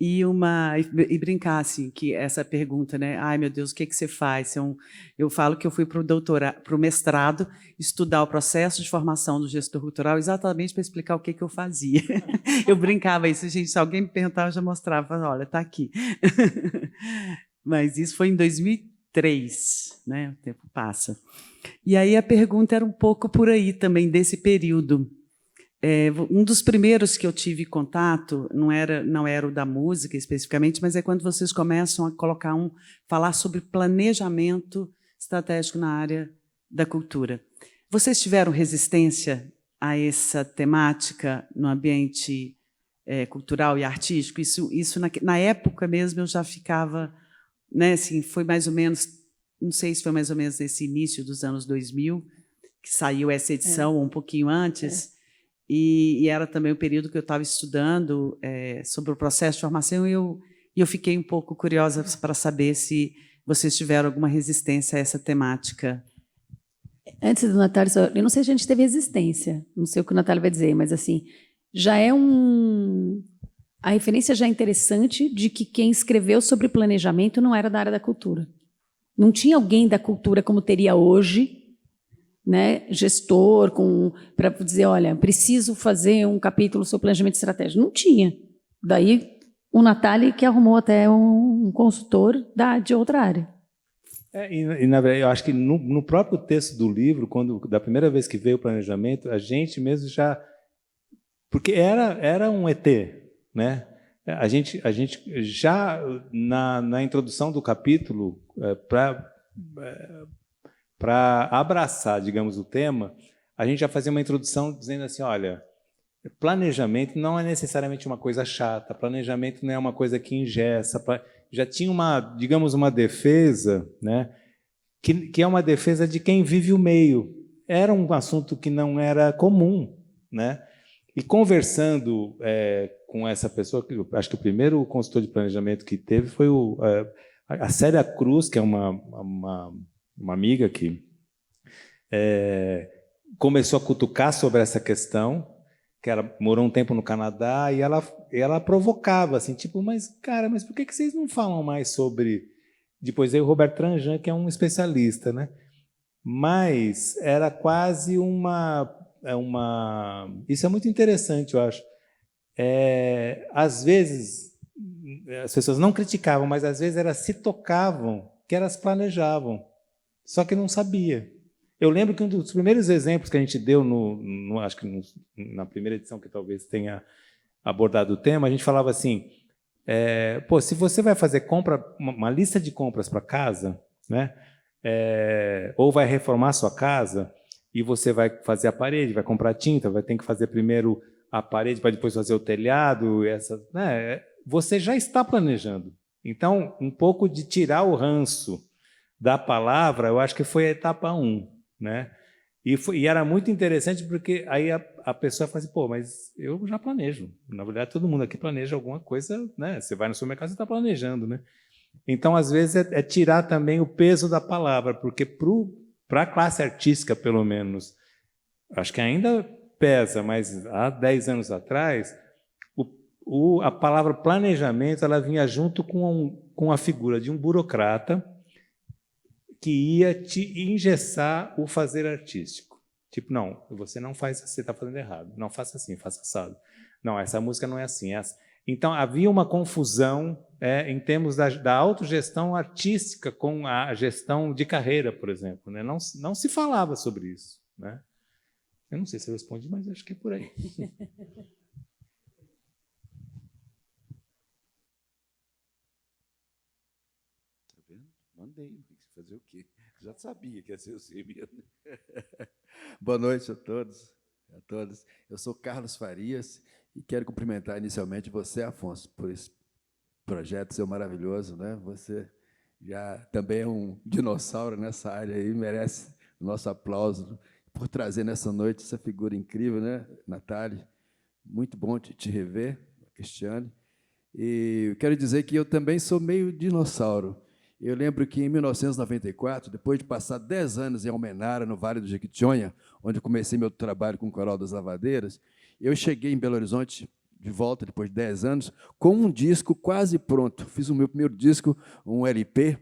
e brincar assim, que essa pergunta, né? Ai, meu Deus, o que você faz? Eu falo que eu fui para o mestrado estudar o processo de formação do gestor cultural exatamente para explicar o que eu fazia. Eu brincava isso, gente, se alguém me perguntava, eu já mostrava, olha, está aqui. Mas isso foi em 2003, né? O tempo passa. E aí a pergunta era um pouco por aí também, desse período. Um dos primeiros que eu tive contato, não era o da música especificamente, mas é quando vocês começam a falar sobre planejamento estratégico na área da cultura. Vocês tiveram resistência a essa temática no ambiente cultural e artístico? Isso na época mesmo eu já ficava, né, assim, foi mais ou menos, não sei se foi mais ou menos nesse início dos anos 2000, que saiu essa edição, ou um pouquinho antes. E era também o período que eu estava estudando sobre o processo de formação, e eu fiquei um pouco curiosa para saber se vocês tiveram alguma resistência a essa temática. Antes do Natália, eu não sei se a gente teve resistência, não sei o que o Natália vai dizer, mas assim, já é a referência já é interessante de que quem escreveu sobre planejamento não era da área da cultura. Não tinha alguém da cultura como teria hoje, né, gestor, para dizer, olha, preciso fazer um capítulo sobre planejamento estratégico. Não tinha. Daí o Natália que arrumou até um consultor de outra área. E na verdade, eu acho que no próprio texto do livro, da primeira vez que veio o planejamento, a gente mesmo já... Porque era um ET, né? A gente já, na introdução do capítulo, para abraçar, digamos, o tema, a gente já fazia uma introdução dizendo assim, olha, planejamento não é necessariamente uma coisa chata, planejamento não é uma coisa que engessa, já tinha digamos, uma defesa, né, que é uma defesa de quem vive o meio. Era um assunto que não era comum, né? E conversando com essa pessoa, acho que o primeiro consultor de planejamento que teve foi a Célia Cruz, que é uma amiga que começou a cutucar sobre essa questão, que ela morou um tempo no Canadá, e ela provocava, assim, tipo, mas por que vocês não falam mais sobre... Depois veio o Roberto Tranjan, que é um especialista, né? Mas era quase Isso é muito interessante, eu acho. Às vezes, as pessoas não criticavam, mas às vezes elas se tocavam que elas planejavam. Só que não sabia. Eu lembro que um dos primeiros exemplos que a gente deu, acho que na primeira edição, que talvez tenha abordado o tema, a gente falava assim, se você vai fazer uma lista de compras para casa, né, ou vai reformar sua casa, e você vai fazer a parede, vai comprar tinta, vai ter que fazer primeiro a parede para depois fazer o telhado, né, você já está planejando. Então, um pouco de tirar o ranço da palavra, eu acho que foi a etapa 1, né? E era muito interessante porque aí a pessoa fala assim, mas eu já planejo. Na verdade, todo mundo aqui planeja alguma coisa, né? Você vai no supermercado, você está planejando, né? Então, às vezes, é tirar também o peso da palavra, porque para a classe artística, pelo menos, acho que ainda pesa, mas há 10 anos atrás, a palavra planejamento ela vinha junto com a figura de um burocrata que ia te engessar o fazer artístico. Tipo, não, você não faz assim, você está fazendo errado. Não, faça assim, faça assado. Não, essa música não é assim. Então, havia uma confusão em termos da autogestão artística com a gestão de carreira, por exemplo, né? Não se falava sobre isso, né? Eu não sei se eu respondi, mas acho que é por aí. Mandei, fazer o quê? Já sabia que ia ser você mesmo. Boa noite a todos, a todas. Eu sou Carlos Farias e quero cumprimentar inicialmente você, Afonso, por esse projeto seu maravilhoso, né? Você já também é um dinossauro nessa área aí, merece o nosso aplauso por trazer nessa noite essa figura incrível, né, Natália? Muito bom te rever, Cristiane. E eu quero dizer que eu também sou meio dinossauro. Eu lembro que, em 1994, depois de passar 10 anos em Almenara, no Vale do Jequitinhonha, onde comecei meu trabalho com o Coral das Lavadeiras, eu cheguei em Belo Horizonte de volta, depois de 10 anos, com um disco quase pronto. Fiz o meu primeiro disco, um LP,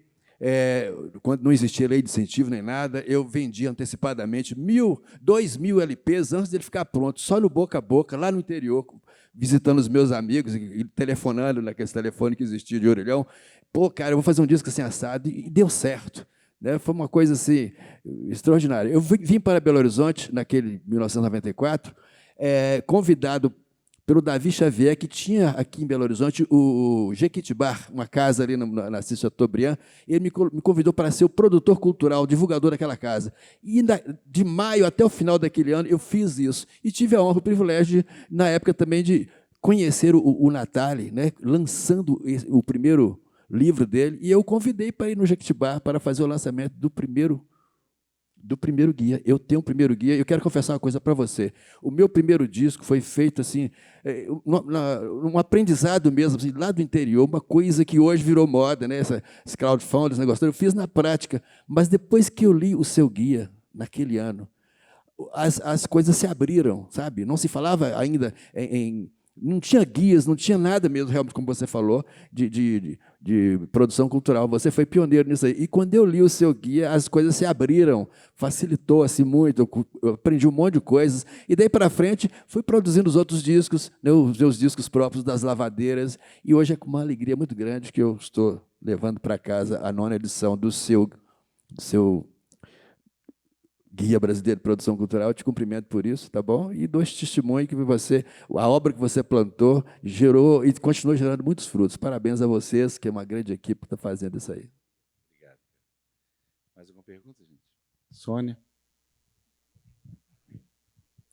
quando não existia lei de incentivo nem nada, eu vendi antecipadamente 2.000 LPs antes dele ficar pronto, só no boca a boca, lá no interior, visitando os meus amigos e telefonando naquele telefone que existia de orelhão. Pô, cara, eu vou fazer um disco assim assado, e deu certo. Né? Foi uma coisa assim, extraordinária. Eu vim para Belo Horizonte, naquele 1994, convidado pelo Davi Xavier, que tinha aqui em Belo Horizonte o Jequitibá, uma casa ali na Cícero Chateaubriand. Ele me convidou para ser o produtor cultural, divulgador daquela casa. E de maio até o final daquele ano eu fiz isso. E tive a honra, o privilégio, na época também, de conhecer o Natali, né, lançando o primeiro livro dele, e eu convidei para ir no Jequitibá para fazer o lançamento do primeiro guia. Eu tenho um primeiro guia. Eu quero confessar uma coisa para você. O meu primeiro disco foi feito assim, um aprendizado mesmo, assim, lá do interior, uma coisa que hoje virou moda, né? Esse crowdfunding, esse negócio. Eu fiz na prática, mas depois que eu li o seu guia, naquele ano, as coisas se abriram, sabe? Não se falava ainda não tinha guias, não tinha nada mesmo, realmente, como você falou, de produção cultural. Você foi pioneiro nisso aí. E quando eu li o seu guia, as coisas se abriram, facilitou assim, muito, eu aprendi um monte de coisas. E daí para frente, fui produzindo os outros discos, né, os meus discos próprios das lavadeiras, e hoje é com uma alegria muito grande que eu estou levando para casa a 9ª edição do seu Guia Brasileiro de Produção Cultural. Eu te cumprimento por isso, tá bom? E dou este testemunho que a obra que você plantou gerou e continua gerando muitos frutos. Parabéns a vocês, que é uma grande equipe que está fazendo isso aí. Obrigado. Mais alguma pergunta, gente? Sônia?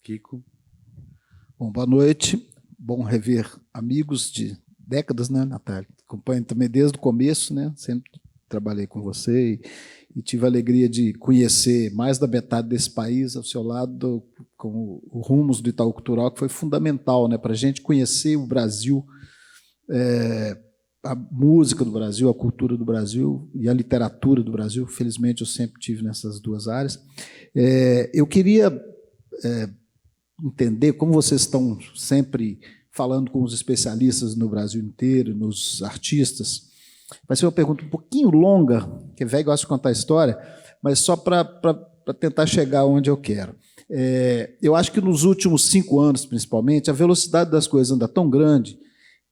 Kiko? Bom, boa noite. Bom rever amigos de décadas, né, Natália? Acompanho também desde o começo, né? Sempre trabalhei com você e tive a alegria de conhecer mais da metade desse país ao seu lado, com o Rumos do Itaú Cultural, que foi fundamental, né, para a gente conhecer o Brasil, a música do Brasil, a cultura do Brasil e a literatura do Brasil. Felizmente, eu sempre tive nessas duas áreas. Eu queria entender como vocês estão sempre falando com os especialistas no Brasil inteiro, nos artistas. Vai ser uma pergunta um pouquinho longa, que é velho gosta de contar história, mas só para tentar chegar onde eu quero. Eu acho que nos últimos 5 anos, principalmente, a velocidade das coisas anda tão grande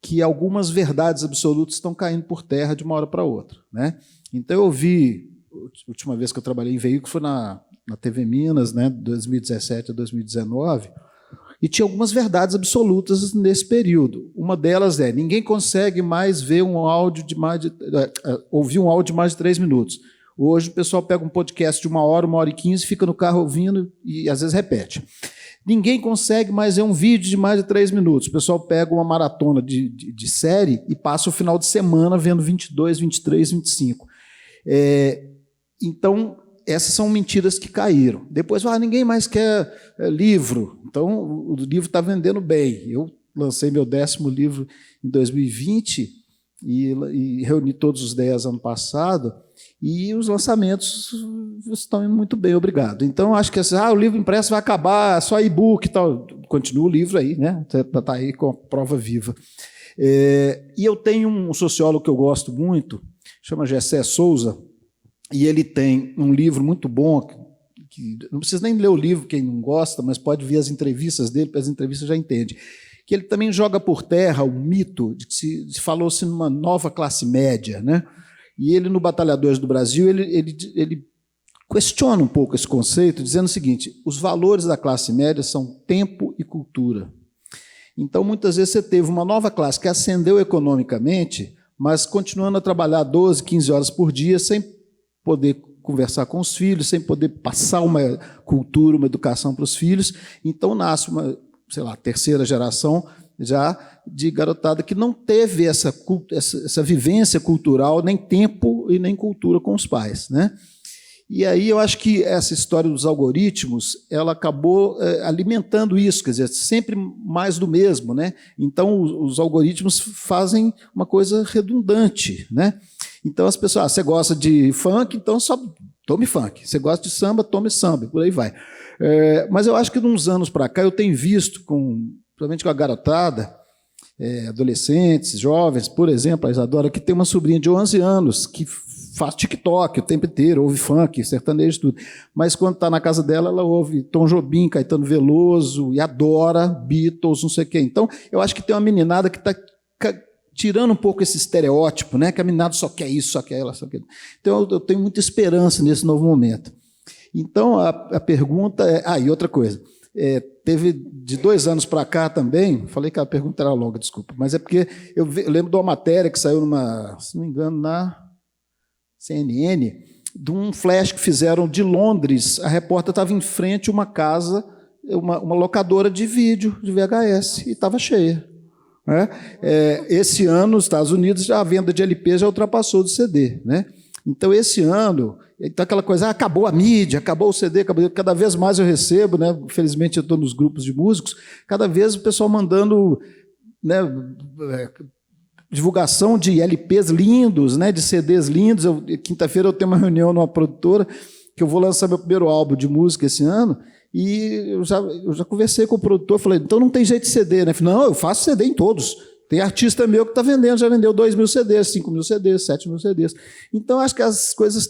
que algumas verdades absolutas estão caindo por terra de uma hora para outra, né? Então, eu vi, a última vez que eu trabalhei em veículo foi na TV Minas, né, de 2017 a 2019, e tinha algumas verdades absolutas nesse período. Uma delas ninguém consegue mais ver um áudio ouvir um áudio de mais de 3 minutos. Hoje o pessoal pega um podcast de 1 hora, 1 hora e 15, fica no carro ouvindo e às vezes repete. Ninguém consegue mais ver um vídeo de mais de 3 minutos. O pessoal pega uma maratona de série e passa o final de semana vendo 22, 23, 25. Então, essas são mentiras que caíram. Depois, ninguém mais quer livro. Então, o livro está vendendo bem. Eu lancei meu 10º livro em 2020 e reuni todos os 10 ano passado, e os lançamentos estão indo muito bem, obrigado. Então, acho que o livro impresso vai acabar, só e-book e tal. Continua o livro aí, né? Está aí com a prova viva. E eu tenho um sociólogo que eu gosto muito, chama Gessé Souza, e ele tem um livro muito bom, que não precisa nem ler o livro, quem não gosta, mas pode ver as entrevistas dele, porque as entrevistas já entende, que ele também joga por terra o mito de que se falou-se numa nova classe média, né? E ele, no Batalhadores do Brasil, ele questiona um pouco esse conceito, dizendo o seguinte: os valores da classe média são tempo e cultura. Então, muitas vezes, você teve uma nova classe que ascendeu economicamente, mas continuando a trabalhar 12, 15 horas por dia, sem poder conversar com os filhos, sem poder passar uma cultura, uma educação para os filhos. Então, nasce uma, terceira geração já de garotada que não teve essa vivência cultural, nem tempo e nem cultura com os pais, né? E aí eu acho que essa história dos algoritmos, ela acabou alimentando isso, quer dizer, sempre mais do mesmo, né? Então, os algoritmos fazem uma coisa redundante, né? Então, as pessoas, você gosta de funk, então só tome funk. Você gosta de samba, tome samba, por aí vai. Mas eu acho que de uns anos para cá eu tenho visto, principalmente com a garotada, adolescentes, jovens, por exemplo, a Isadora, que tem uma sobrinha de 11 anos, que faz TikTok o tempo inteiro, ouve funk, sertanejo, tudo. Mas quando está na casa dela, ela ouve Tom Jobim, Caetano Veloso, e adora Beatles, não sei o quê. Então, eu acho que tem uma meninada que está tirando um pouco esse estereótipo, né? Que a meninada só quer isso, só quer ela, só quer... Então, eu tenho muita esperança nesse novo momento. Então, a pergunta é... Ah, e outra coisa. Teve de 2 anos para cá também, falei que a pergunta era longa, desculpa, mas é porque eu lembro de uma matéria que saiu se não me engano, na CNN, de um flash que fizeram de Londres. A repórter estava em frente a uma casa, uma locadora de vídeo, de VHS, e estava cheia. Né? Esse ano, nos Estados Unidos, a venda de LP já ultrapassou do CD. Né? Então, esse ano, então aquela coisa, acabou a mídia, acabou o CD, cada vez mais eu recebo, né? Infelizmente eu estou nos grupos de músicos, cada vez o pessoal mandando, né, divulgação de LPs lindos, né, de CDs lindos. Quinta-feira eu tenho uma reunião numa produtora que eu vou lançar meu primeiro álbum de música esse ano, e eu já conversei com o produtor, falei, então não tem jeito de CD, né? Falei, não, eu faço CD em todos. Tem artista meu que está vendendo, já vendeu 2.000 CDs, 5.000 CDs, 7.000 CDs. Então, acho que as coisas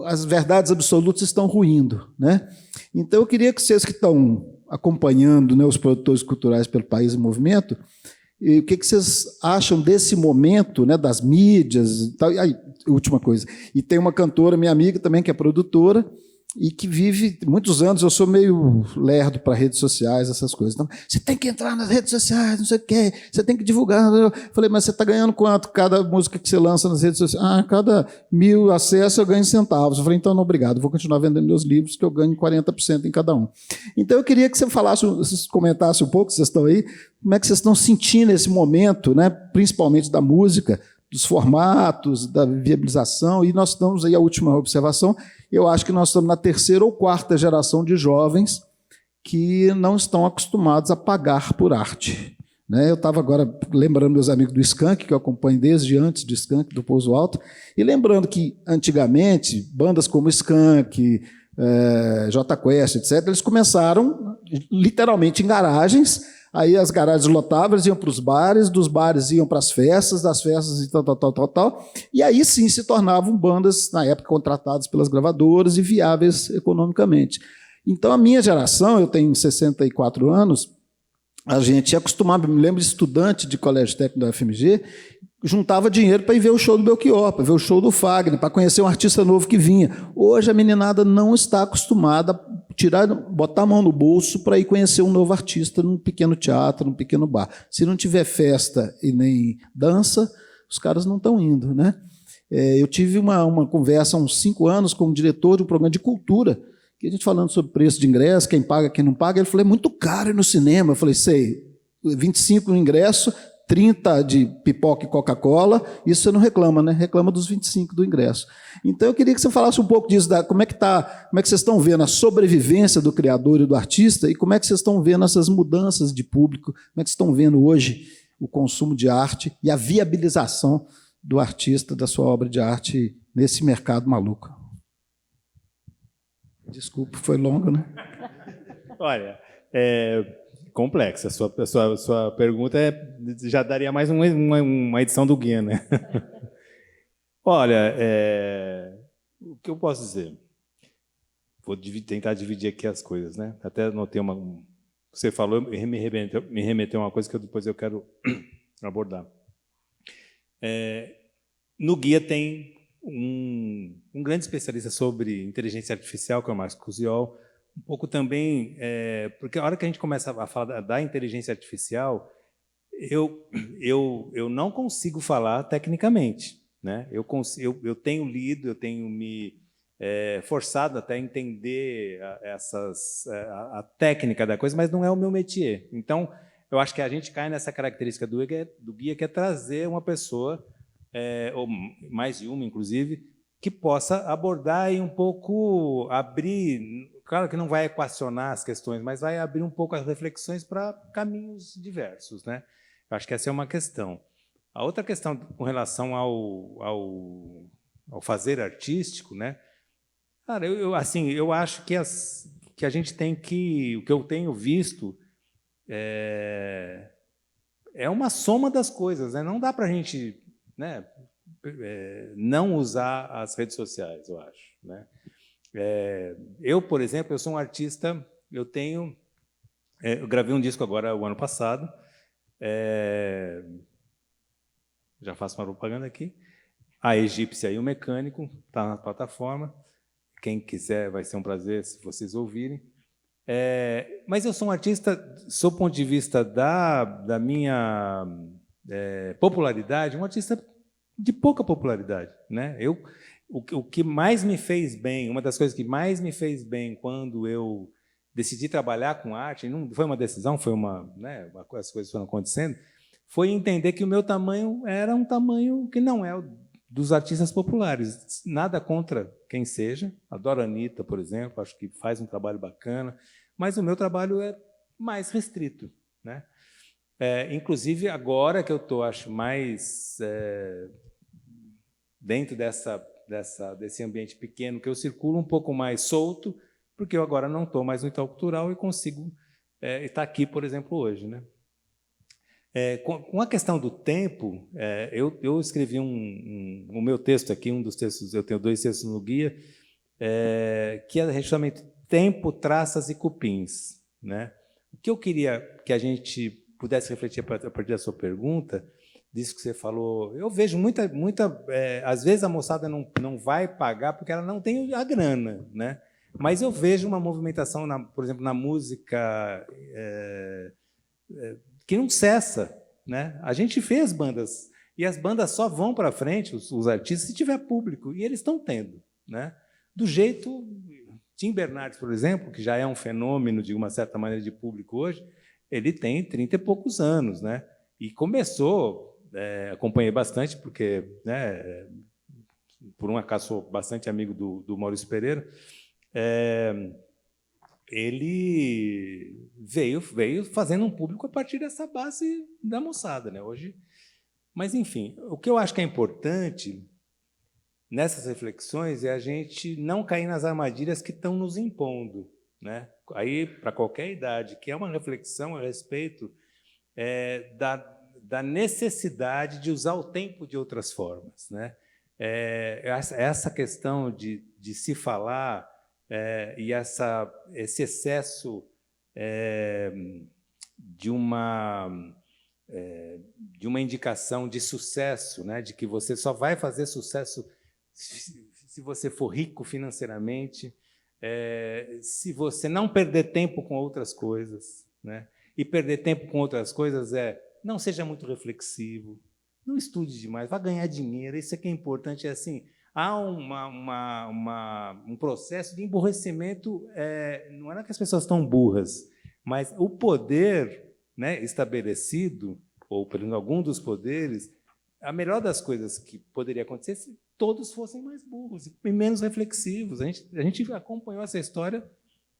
as verdades absolutas estão ruindo. Né? Então, eu queria que vocês que estão acompanhando, né, os produtores culturais pelo país em movimento, o que vocês acham desse momento, né, das mídias e tal. E aí, última coisa. E tem uma cantora, minha amiga também, que é produtora, e que vive muitos anos. Eu sou meio lerdo para redes sociais, essas coisas. Então, você tem que entrar nas redes sociais, não sei o quê, você tem que divulgar. Eu falei, mas você está ganhando quanto cada música que você lança nas redes sociais? Cada 1.000 acessos eu ganho centavos. Eu falei, então não, obrigado, vou continuar vendendo meus livros, que eu ganho 40% em cada um. Então eu queria que você comentasse um pouco, vocês estão aí, como é que vocês estão sentindo esse momento, né, principalmente da música, dos formatos, da viabilização. E nós estamos aí, a última observação, eu acho que nós estamos na 3ª ou 4ª geração de jovens que não estão acostumados a pagar por arte. Né? Eu estava agora lembrando meus amigos do Skank, que eu acompanho desde antes do Skank, do Pouso Alto, e lembrando que, antigamente, bandas como Skank, Jota Quest, etc., eles começaram literalmente em garagens. Aí as garagens lotavam, eles iam para os bares, dos bares iam para as festas, das festas e tal. E aí sim se tornavam bandas, na época, contratadas pelas gravadoras e viáveis economicamente. Então, a minha geração, eu tenho 64 anos, a gente acostumava, me lembro de estudante de colégio técnico da UFMG, juntava dinheiro para ir ver o show do Belchior, para ver o show do Fagner, para conhecer um artista novo que vinha. Hoje a meninada não está acostumada a botar a mão no bolso para ir conhecer um novo artista num pequeno teatro, num pequeno bar. Se não tiver festa e nem dança, os caras não estão indo. Né? Eu tive uma conversa há uns 5 anos com o diretor de um programa de cultura, que a gente falando sobre preço de ingresso, quem paga, quem não paga. Ele falou, é muito caro ir no cinema. Eu falei, sei, 25 no ingresso, 30 de pipoca e Coca-Cola, isso você não reclama, né? Reclama dos 25 do ingresso. Então, eu queria que você falasse um pouco disso, como é que vocês estão vendo a sobrevivência do criador e do artista, e como é que vocês estão vendo essas mudanças de público, como é que vocês estão vendo hoje o consumo de arte e a viabilização do artista, da sua obra de arte, nesse mercado maluco. Desculpa, foi longo, né? Olha, complexa. A sua pergunta já daria mais uma edição do Guia, né? Olha, o que eu posso dizer? Vou tentar dividir aqui as coisas, né? Até anotei você falou, me remeteu a uma coisa que depois eu quero abordar. No Guia tem um grande especialista sobre inteligência artificial, que é o Marcos Cusiol, um pouco também, porque a hora que a gente começa a falar da inteligência artificial, eu não consigo falar tecnicamente. Né? Eu tenho lido, eu tenho me forçado até a entender a técnica da coisa, mas não é o meu métier. Então, eu acho que a gente cai nessa característica do guia, que é trazer uma pessoa, ou mais de uma, inclusive, que possa abordar e um pouco abrir. Claro que não vai equacionar as questões, mas vai abrir um pouco as reflexões para caminhos diversos. Né? Eu acho que essa é uma questão. A outra questão com relação ao fazer artístico, né? Cara, eu acho que a gente tem que... O que eu tenho visto é é uma soma das coisas, né? Não dá para a gente, né, não usar as redes sociais, eu acho, né? Eu, por exemplo, eu sou um artista, eu gravei um disco agora o ano passado, já faço uma propaganda aqui, A Egípcia e o Mecânico, está na plataforma, quem quiser vai ser um prazer se vocês ouvirem. Mas eu sou um artista, sob o ponto de vista da minha popularidade, um artista de pouca popularidade, né? O que mais me fez bem, uma das coisas que mais me fez bem quando eu decidi trabalhar com arte, não foi uma decisão, foi as coisas foram acontecendo, foi entender que o meu tamanho era um tamanho que não é o dos artistas populares. Nada contra quem seja. Adoro a Anitta, por exemplo, acho que faz um trabalho bacana, mas o meu trabalho é mais restrito, né? Inclusive, agora que eu estou, acho, mais dentro desse ambiente pequeno, que eu circulo um pouco mais solto, porque eu agora não estou mais no Itaú Cultural e consigo estar aqui, por exemplo, hoje, né? Com a questão do tempo, eu escrevi o meu texto aqui, um dos textos, eu tenho 2 textos no guia, que é justamente Tempo, Traças e Cupins, né? O que eu queria que a gente pudesse refletir a partir da sua pergunta, disso que você falou, eu vejo às vezes a moçada não vai pagar porque ela não tem a grana, né? Mas eu vejo uma movimentação, por exemplo, na música que não cessa, né? A gente fez bandas, e as bandas só vão para frente, os artistas, se tiver público, e eles estão tendo, né? Do jeito... Tim Bernardes, por exemplo, que já é um fenômeno, de uma certa maneira, de público hoje, ele tem 30 e poucos anos, né? E começou, acompanhei bastante, porque, né, por um acaso, sou bastante amigo do Maurício Pereira, ele veio fazendo um público a partir dessa base da moçada, né? Hoje, mas, enfim, o que eu acho que é importante nessas reflexões é a gente não cair nas armadilhas que estão nos impondo, né? Aí, para qualquer idade, que é uma reflexão a respeito da necessidade de usar o tempo de outras formas, né? Essa questão de se falar e esse excesso de uma indicação de sucesso, né? De que você só vai fazer sucesso se você for rico financeiramente, se você não perder tempo com outras coisas, né? E perder tempo com outras coisas não seja muito reflexivo, não estude demais, vá ganhar dinheiro, isso é que é importante, assim, há um processo de emburrecimento, não é que as pessoas estão burras, mas o poder, né, estabelecido, ou pelo menos algum dos poderes, a melhor das coisas que poderia acontecer é se todos fossem mais burros e menos reflexivos. A gente acompanhou essa história,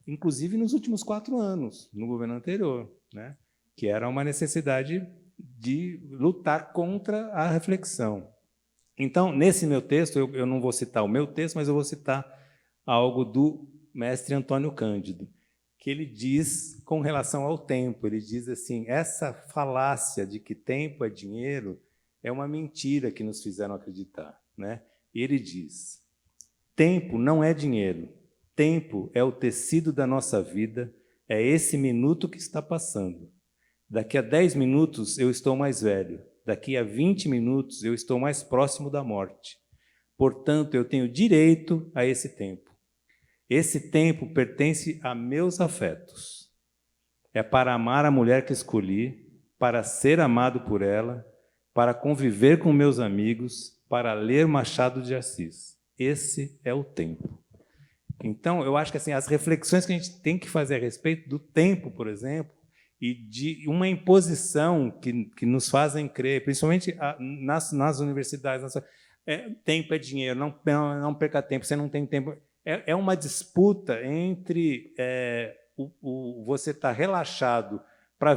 inclusive, nos últimos 4 anos, no governo anterior, né? Que era uma necessidade de lutar contra a reflexão. Então, nesse meu texto, eu não vou citar o meu texto, mas eu vou citar algo do mestre Antônio Cândido, que ele diz com relação ao tempo. Ele diz assim, essa falácia de que tempo é dinheiro é uma mentira que nos fizeram acreditar, né? Ele diz, tempo não é dinheiro, tempo é o tecido da nossa vida, é esse minuto que está passando. Daqui a 10 minutos eu estou mais velho, daqui a 20 minutos eu estou mais próximo da morte. Portanto, eu tenho direito a esse tempo. Esse tempo pertence a meus afetos. É para amar a mulher que escolhi, para ser amado por ela, para conviver com meus amigos, para ler Machado de Assis. Esse é o tempo. Então, eu acho que assim, as reflexões que a gente tem que fazer a respeito do tempo, por exemplo, e de uma imposição que nos fazem crer, principalmente nas universidades, tempo é dinheiro, não perca tempo, você não tem tempo. É uma disputa entre você estar relaxado para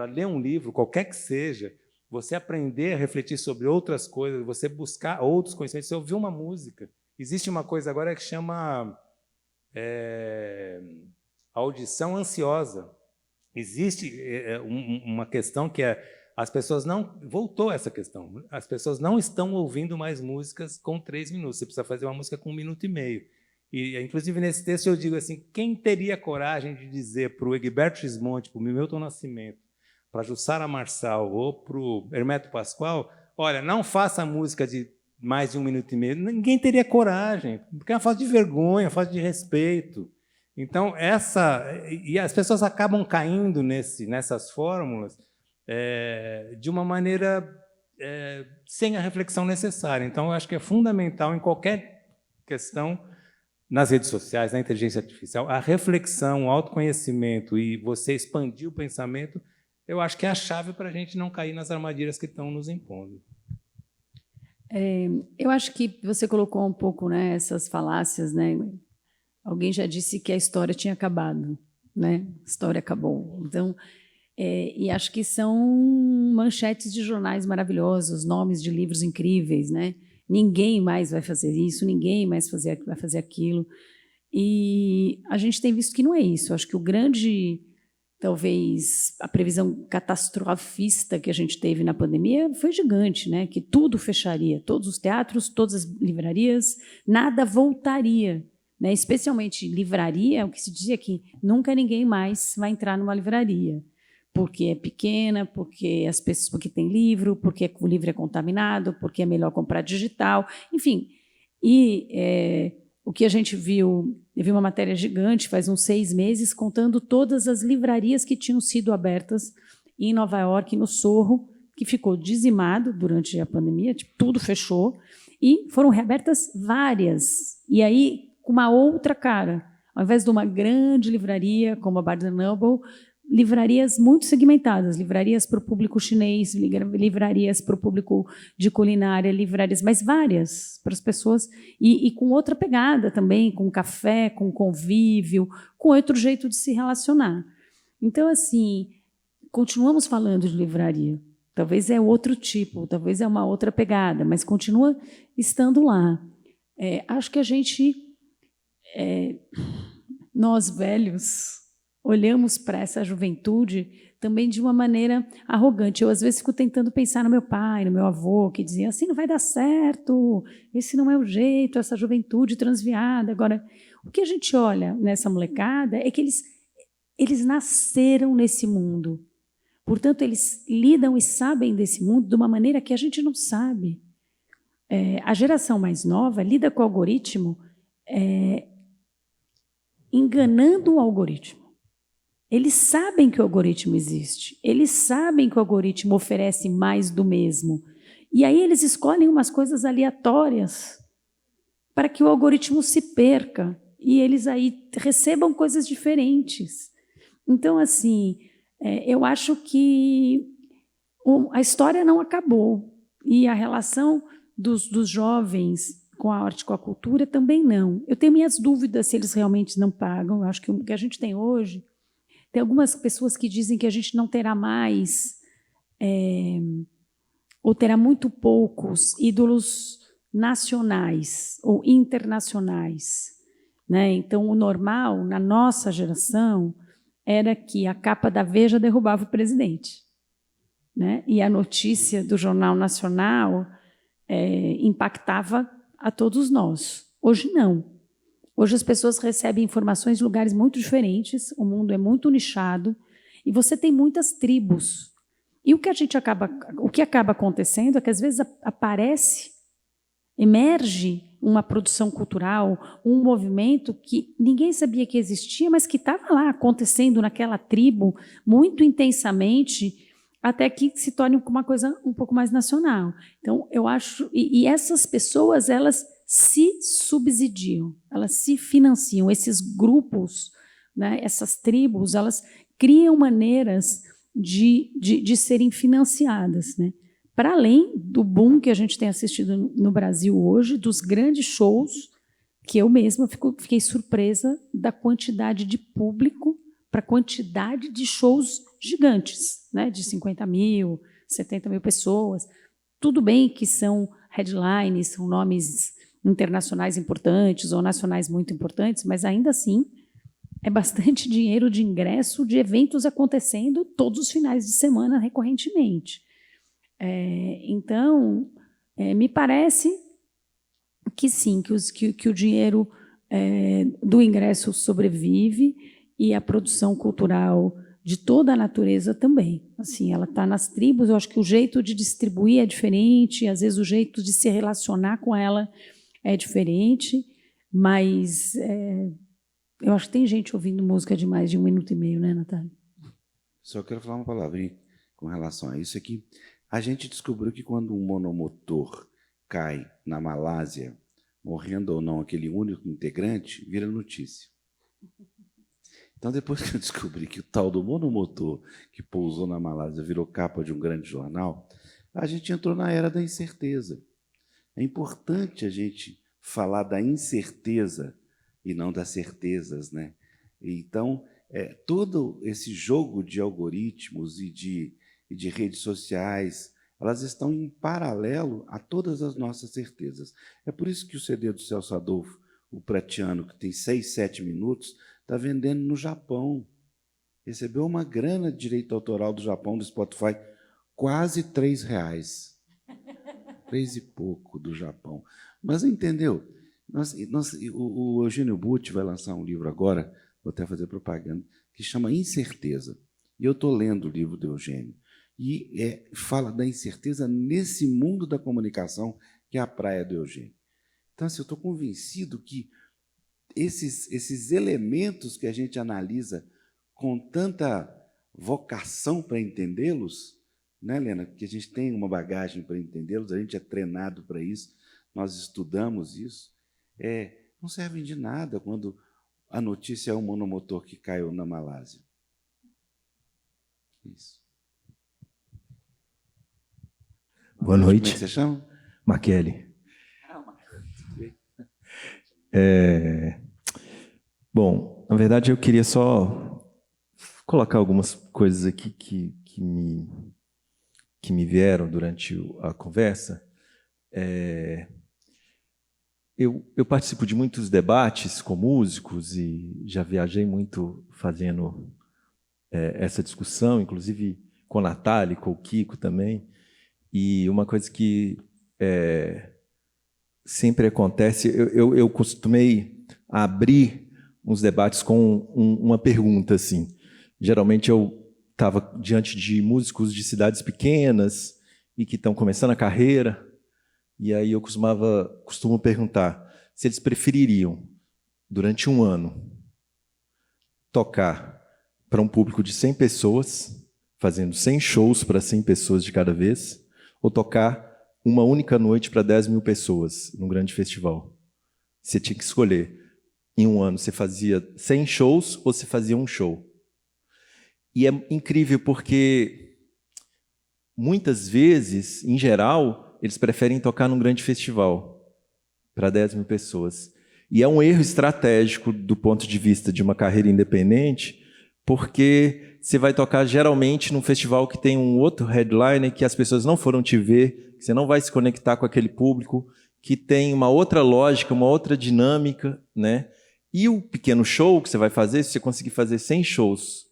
ler um livro, qualquer que seja, você aprender a refletir sobre outras coisas, você buscar outros conhecimentos, você ouvir uma música. Existe uma coisa agora que chama audição ansiosa. Existe uma questão que é as pessoas não... Voltou essa questão. As pessoas não estão ouvindo mais músicas com 3 minutos. Você precisa fazer uma música com 1 minuto e meio. E, inclusive, nesse texto eu digo assim, quem teria coragem de dizer para o Egberto Gismonti, para o Milton Nascimento, para a Jussara Marçal ou para o Hermeto Pascoal, olha, não faça música de mais de 1 minuto e meio. Ninguém teria coragem, porque é uma falta de vergonha, uma falta de respeito. Então, e as pessoas acabam caindo nessas fórmulas de uma maneira sem a reflexão necessária. Então, eu acho que é fundamental em qualquer questão, nas redes sociais, na inteligência artificial, a reflexão, o autoconhecimento e você expandir o pensamento, eu acho que é a chave para a gente não cair nas armadilhas que estão nos impondo. Eu acho que você colocou um pouco, né, essas falácias, né? Alguém já disse que a história tinha acabado, né? A história acabou. Então, e acho que são manchetes de jornais maravilhosos, nomes de livros incríveis, né? Ninguém mais vai fazer isso, ninguém mais vai fazer aquilo. E a gente tem visto que não é isso. Acho que o grande, talvez, a previsão catastrofista que a gente teve na pandemia foi gigante, né? Que tudo fecharia, todos os teatros, todas as livrarias, nada voltaria. Né? Especialmente livraria, o que se dizia que nunca ninguém mais vai entrar numa livraria, porque é pequena, porque as pessoas, porque tem livro, porque o livro é contaminado, porque é melhor comprar digital, enfim. E o que a gente viu, eu vi uma matéria gigante faz uns 6 meses contando todas as livrarias que tinham sido abertas em Nova York, no Sorro, que ficou dizimado durante a pandemia, tipo, tudo fechou, e foram reabertas várias. E aí, com uma outra cara. Ao invés de uma grande livraria, como a Barnes & Noble, livrarias muito segmentadas, livrarias para o público chinês, livrarias para o público de culinária, livrarias, mas várias para as pessoas, e com outra pegada também, com café, com convívio, com outro jeito de se relacionar. Então, assim, continuamos falando de livraria. Talvez é outro tipo, talvez é uma outra pegada, mas continua estando lá. Acho que a gente... nós velhos olhamos para essa juventude também de uma maneira arrogante. Eu às vezes fico tentando pensar no meu pai, no meu avô, que dizia assim, não vai dar certo, esse não é o jeito, essa juventude transviada. Agora, o que a gente olha nessa molecada é que eles nasceram nesse mundo. Portanto, eles lidam e sabem desse mundo de uma maneira que a gente não sabe. A geração mais nova lida com o algoritmo enganando o algoritmo. Eles sabem que o algoritmo existe, eles sabem que o algoritmo oferece mais do mesmo. E aí eles escolhem umas coisas aleatórias para que o algoritmo se perca e eles aí recebam coisas diferentes. Então, assim, eu acho que a história não acabou e a relação dos jovens com a arte, com a cultura, também não. Eu tenho minhas dúvidas se eles realmente não pagam. Eu acho que o que a gente tem hoje... Tem algumas pessoas que dizem que a gente não terá mais, ou terá muito poucos ídolos nacionais ou internacionais. Né? Então, o normal, na nossa geração, era que a capa da Veja derrubava o presidente. Né? E a notícia do Jornal Nacional impactava a todos nós. Hoje, não. Hoje as pessoas recebem informações de lugares muito diferentes, o mundo é muito nichado, e você tem muitas tribos. E o que acaba acontecendo é que, às vezes, emerge uma produção cultural, um movimento que ninguém sabia que existia, mas que estava lá acontecendo naquela tribo muito intensamente, até que se torne uma coisa um pouco mais nacional. Então, eu acho... E essas pessoas, elas se subsidiam, elas se financiam. Esses grupos, né, essas tribos, elas criam maneiras de serem financiadas. Né? Para além do boom que a gente tem assistido no Brasil hoje, dos grandes shows, que eu mesma fiquei surpresa da quantidade de público para a quantidade de shows gigantes, né, de 50 mil, 70 mil pessoas. Tudo bem que são headlines, são nomes internacionais importantes ou nacionais muito importantes, mas ainda assim é bastante dinheiro de ingresso de eventos acontecendo todos os finais de semana recorrentemente. Então, me parece que sim, que o dinheiro do ingresso sobrevive e a produção cultural de toda a natureza também. Assim, ela está nas tribos, eu acho que o jeito de distribuir é diferente, às vezes o jeito de se relacionar com ela é diferente, mas eu acho que tem gente ouvindo música de mais de 1 minuto e meio, né, Natália? Só quero falar uma palavrinha com relação a isso aqui. A gente descobriu que quando um monomotor cai na Malásia, morrendo ou não aquele único integrante, vira notícia. Então, depois que eu descobri que o tal do monomotor que pousou na Malásia virou capa de um grande jornal, a gente entrou na era da incerteza. É importante a gente falar da incerteza e não das certezas, né? Então, todo esse jogo de algoritmos e de redes sociais, elas estão em paralelo a todas as nossas certezas. É por isso que o CD do Celso Adolfo, o Pratiano, que tem 6, 7 minutos, está vendendo no Japão. Recebeu uma grana de direito autoral do Japão, do Spotify, quase R$3. 3 e pouco do Japão. Mas entendeu? O Eugênio Butti vai lançar um livro agora, vou até fazer propaganda, que chama Incerteza. E eu estou lendo o livro do Eugênio. E fala da incerteza nesse mundo da comunicação, que é a praia do Eugênio. Então, assim, eu estou convencido que esses elementos que a gente analisa com tanta vocação para entendê-los, né, Helena? Que a gente tem uma bagagem para entendê-los, a gente é treinado para isso, nós estudamos isso, não servem de nada quando a notícia é um monomotor que caiu na Malásia. Isso. Boa noite. Como é que você chama? Markelli. Bom, na verdade eu queria só colocar algumas coisas aqui que me vieram durante a conversa. Eu participo de muitos debates com músicos e já viajei muito fazendo essa discussão, inclusive com a Natália e com o Kiko também. E uma coisa que sempre acontece, eu costumei abrir uns debates com uma pergunta, assim. Geralmente eu estava diante de músicos de cidades pequenas e que estão começando a carreira, e aí eu costumo perguntar se eles prefeririam, durante um ano, tocar para um público de 100 pessoas, fazendo 100 shows para 100 pessoas de cada vez, ou tocar uma única noite para 10 mil pessoas num grande festival. Você tinha que escolher. Em um ano, você fazia 100 shows ou você fazia um show. E é incrível porque, muitas vezes, em geral, eles preferem tocar num grande festival para 10 mil pessoas. E é um erro estratégico do ponto de vista de uma carreira independente, porque você vai tocar geralmente num festival que tem um outro headliner, que as pessoas não foram te ver, que você não vai se conectar com aquele público, que tem uma outra lógica, uma outra dinâmica, né? E o pequeno show que você vai fazer, se você conseguir fazer 100 shows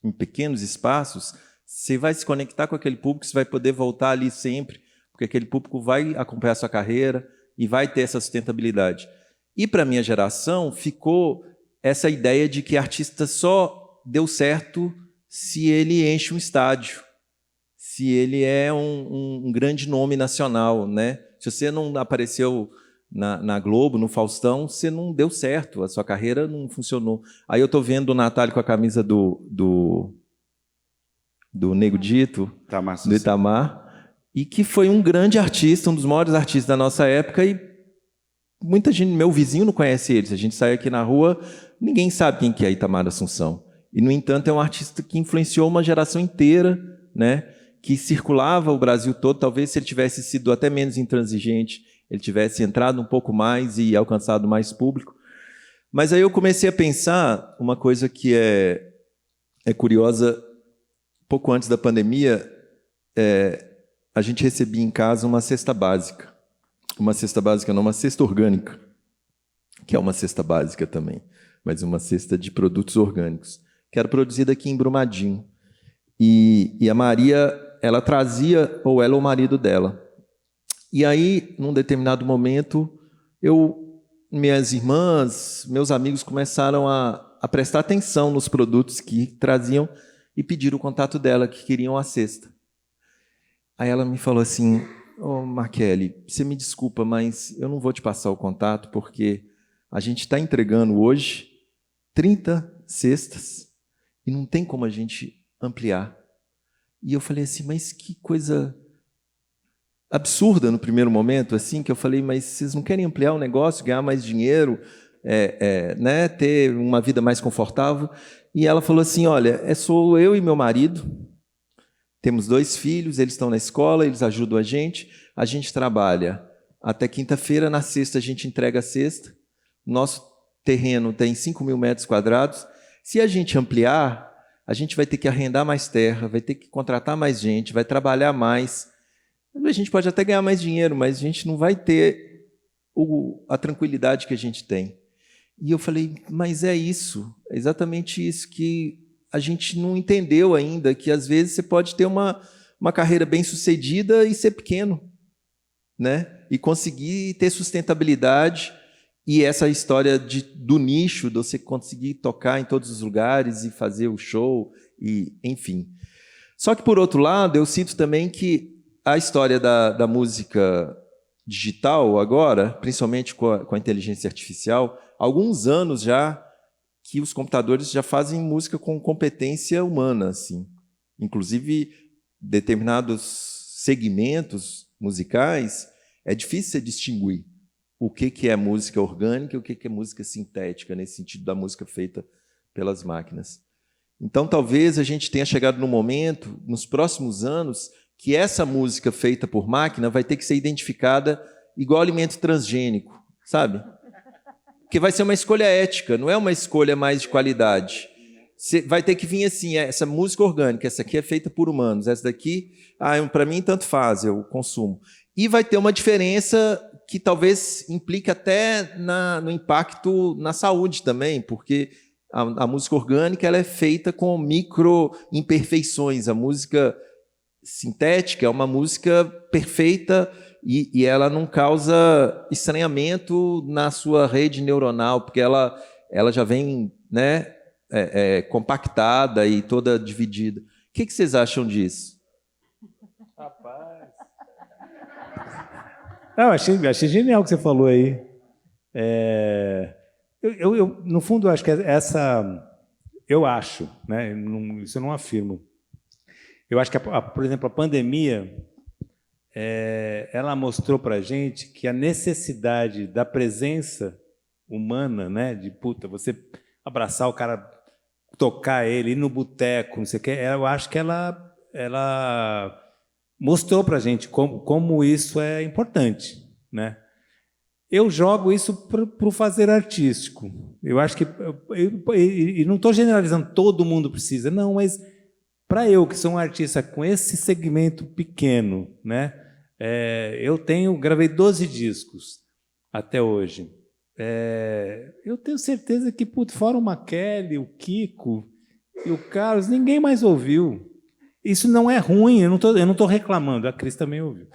em pequenos espaços, você vai se conectar com aquele público, você vai poder voltar ali sempre, porque aquele público vai acompanhar a sua carreira e vai ter essa sustentabilidade. E para a minha geração ficou essa ideia de que artista só deu certo se ele enche um estádio, se ele é um grande nome nacional, né? Se você não apareceu na Globo, no Faustão, você não deu certo, a sua carreira não funcionou. Aí eu estou vendo o Natália com a camisa do Nego Dito, do Itamar, e que foi um grande artista, um dos maiores artistas da nossa época, e muita gente, meu vizinho não conhece ele. Se a gente sai aqui na rua, ninguém sabe quem que é Itamar Assunção. E, no entanto, é um artista que influenciou uma geração inteira, né, que circulava o Brasil todo. Talvez, se ele tivesse sido até menos intransigente, ele tivesse entrado um pouco mais e alcançado mais público. Mas aí eu comecei a pensar uma coisa que é curiosa. Pouco antes da pandemia, a gente recebia em casa uma cesta básica. Uma cesta básica não, uma cesta orgânica, que é uma cesta básica também. mas uma cesta de produtos orgânicos, que era produzida aqui em Brumadinho. E a Maria, ela trazia, ou ela ou o marido dela. E aí, num determinado momento, minhas irmãs, meus amigos começaram a prestar atenção nos produtos que traziam e pediram o contato dela, que queriam a cesta. Aí ela me falou assim: "Ô, Marquele, você me desculpa, mas eu não vou te passar o contato, porque a gente está entregando hoje 30 cestas e não tem como a gente ampliar." E eu falei assim, mas que coisa absurda no primeiro momento, assim, que eu falei, mas vocês não querem ampliar o negócio, ganhar mais dinheiro, né, ter uma vida mais confortável? E ela falou assim, olha, sou eu e meu marido, temos 2 filhos, eles estão na escola, eles ajudam a gente trabalha até quinta-feira, na sexta a gente entrega a cesta, nosso terreno tem 5.000 metros quadrados, se a gente ampliar, a gente vai ter que arrendar mais terra, vai ter que contratar mais gente, vai trabalhar mais. A gente pode até ganhar mais dinheiro, mas a gente não vai ter a tranquilidade que a gente tem. E eu falei, mas é isso, é exatamente isso, que a gente não entendeu ainda, que às vezes você pode ter uma carreira bem-sucedida e ser pequeno, né? E conseguir ter sustentabilidade. E essa história do nicho, de você conseguir tocar em todos os lugares e fazer o show, e enfim. Só que, por outro lado, eu sinto também que a história da música digital agora, principalmente com a inteligência artificial, há alguns anos já que os computadores já fazem música com competência humana, assim. Inclusive, determinados segmentos musicais, é difícil você distinguir o que é música orgânica e o que é música sintética, nesse sentido da música feita pelas máquinas. Então, talvez a gente tenha chegado no momento, nos próximos anos, que essa música feita por máquina vai ter que ser identificada igual alimento transgênico, sabe? Porque vai ser uma escolha ética, não é uma escolha mais de qualidade. Você vai ter que vir assim, essa música orgânica, essa aqui é feita por humanos, essa daqui, para mim, tanto faz, eu consumo. E vai ter uma diferença que talvez implique até no impacto na saúde também, porque a música orgânica ela é feita com micro-imperfeições. A música sintética é uma música perfeita e ela não causa estranhamento na sua rede neuronal, porque ela já vem, né, compactada e toda dividida. O que vocês acham disso? Rapaz... Não, achei genial o que você falou aí. Eu, no fundo, acho que eu acho, né? Isso eu não afirmo. Eu acho que, por exemplo, a pandemia, ela mostrou para a gente que a necessidade da presença humana, né? De você abraçar o cara, tocar ele, ir no boteco, não sei o quê. Eu acho que ela mostrou para a gente como isso é importante, né? Eu jogo isso para o fazer artístico. Eu acho que... E não estou generalizando, todo mundo precisa. Não, mas para eu, que sou um artista com esse segmento pequeno, né? Gravei 12 discos até hoje. Eu tenho certeza que, fora o Marquele, o Kiko e o Carlos, ninguém mais ouviu. Isso não é ruim, eu não estou reclamando, a Cris também ouviu.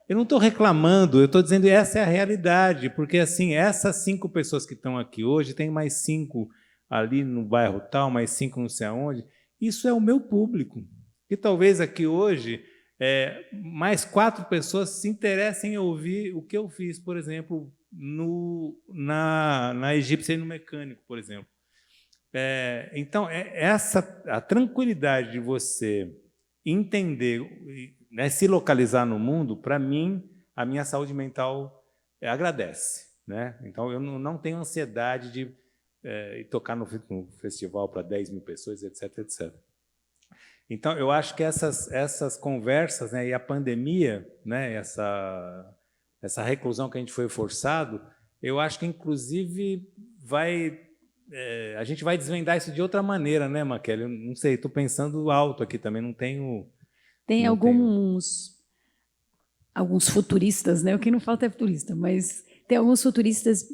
Eu não estou reclamando, eu estou dizendo que essa é a realidade, porque assim, essas 5 pessoas que estão aqui hoje, tem mais 5 ali no bairro tal, mais 5 não sei aonde, isso é o meu público. E talvez aqui hoje, mais 4 pessoas se interessem em ouvir o que eu fiz, por exemplo, na Egípcia e no Mecânico, por exemplo. Então, a tranquilidade de você entender, né, se localizar no mundo, para mim, a minha saúde mental agradece, né? Então, eu não tenho ansiedade de tocar no festival para 10.000 pessoas, etc, etc. Então, eu acho que essas conversas, né, e a pandemia, né, essa reclusão que a gente foi forçado, eu acho que, inclusive, a gente vai desvendar isso de outra maneira, né, Marquele? Eu não sei, estou pensando alto aqui também, não tenho... Tem alguns futuristas, né? O que não falta é futurista, mas tem alguns futuristas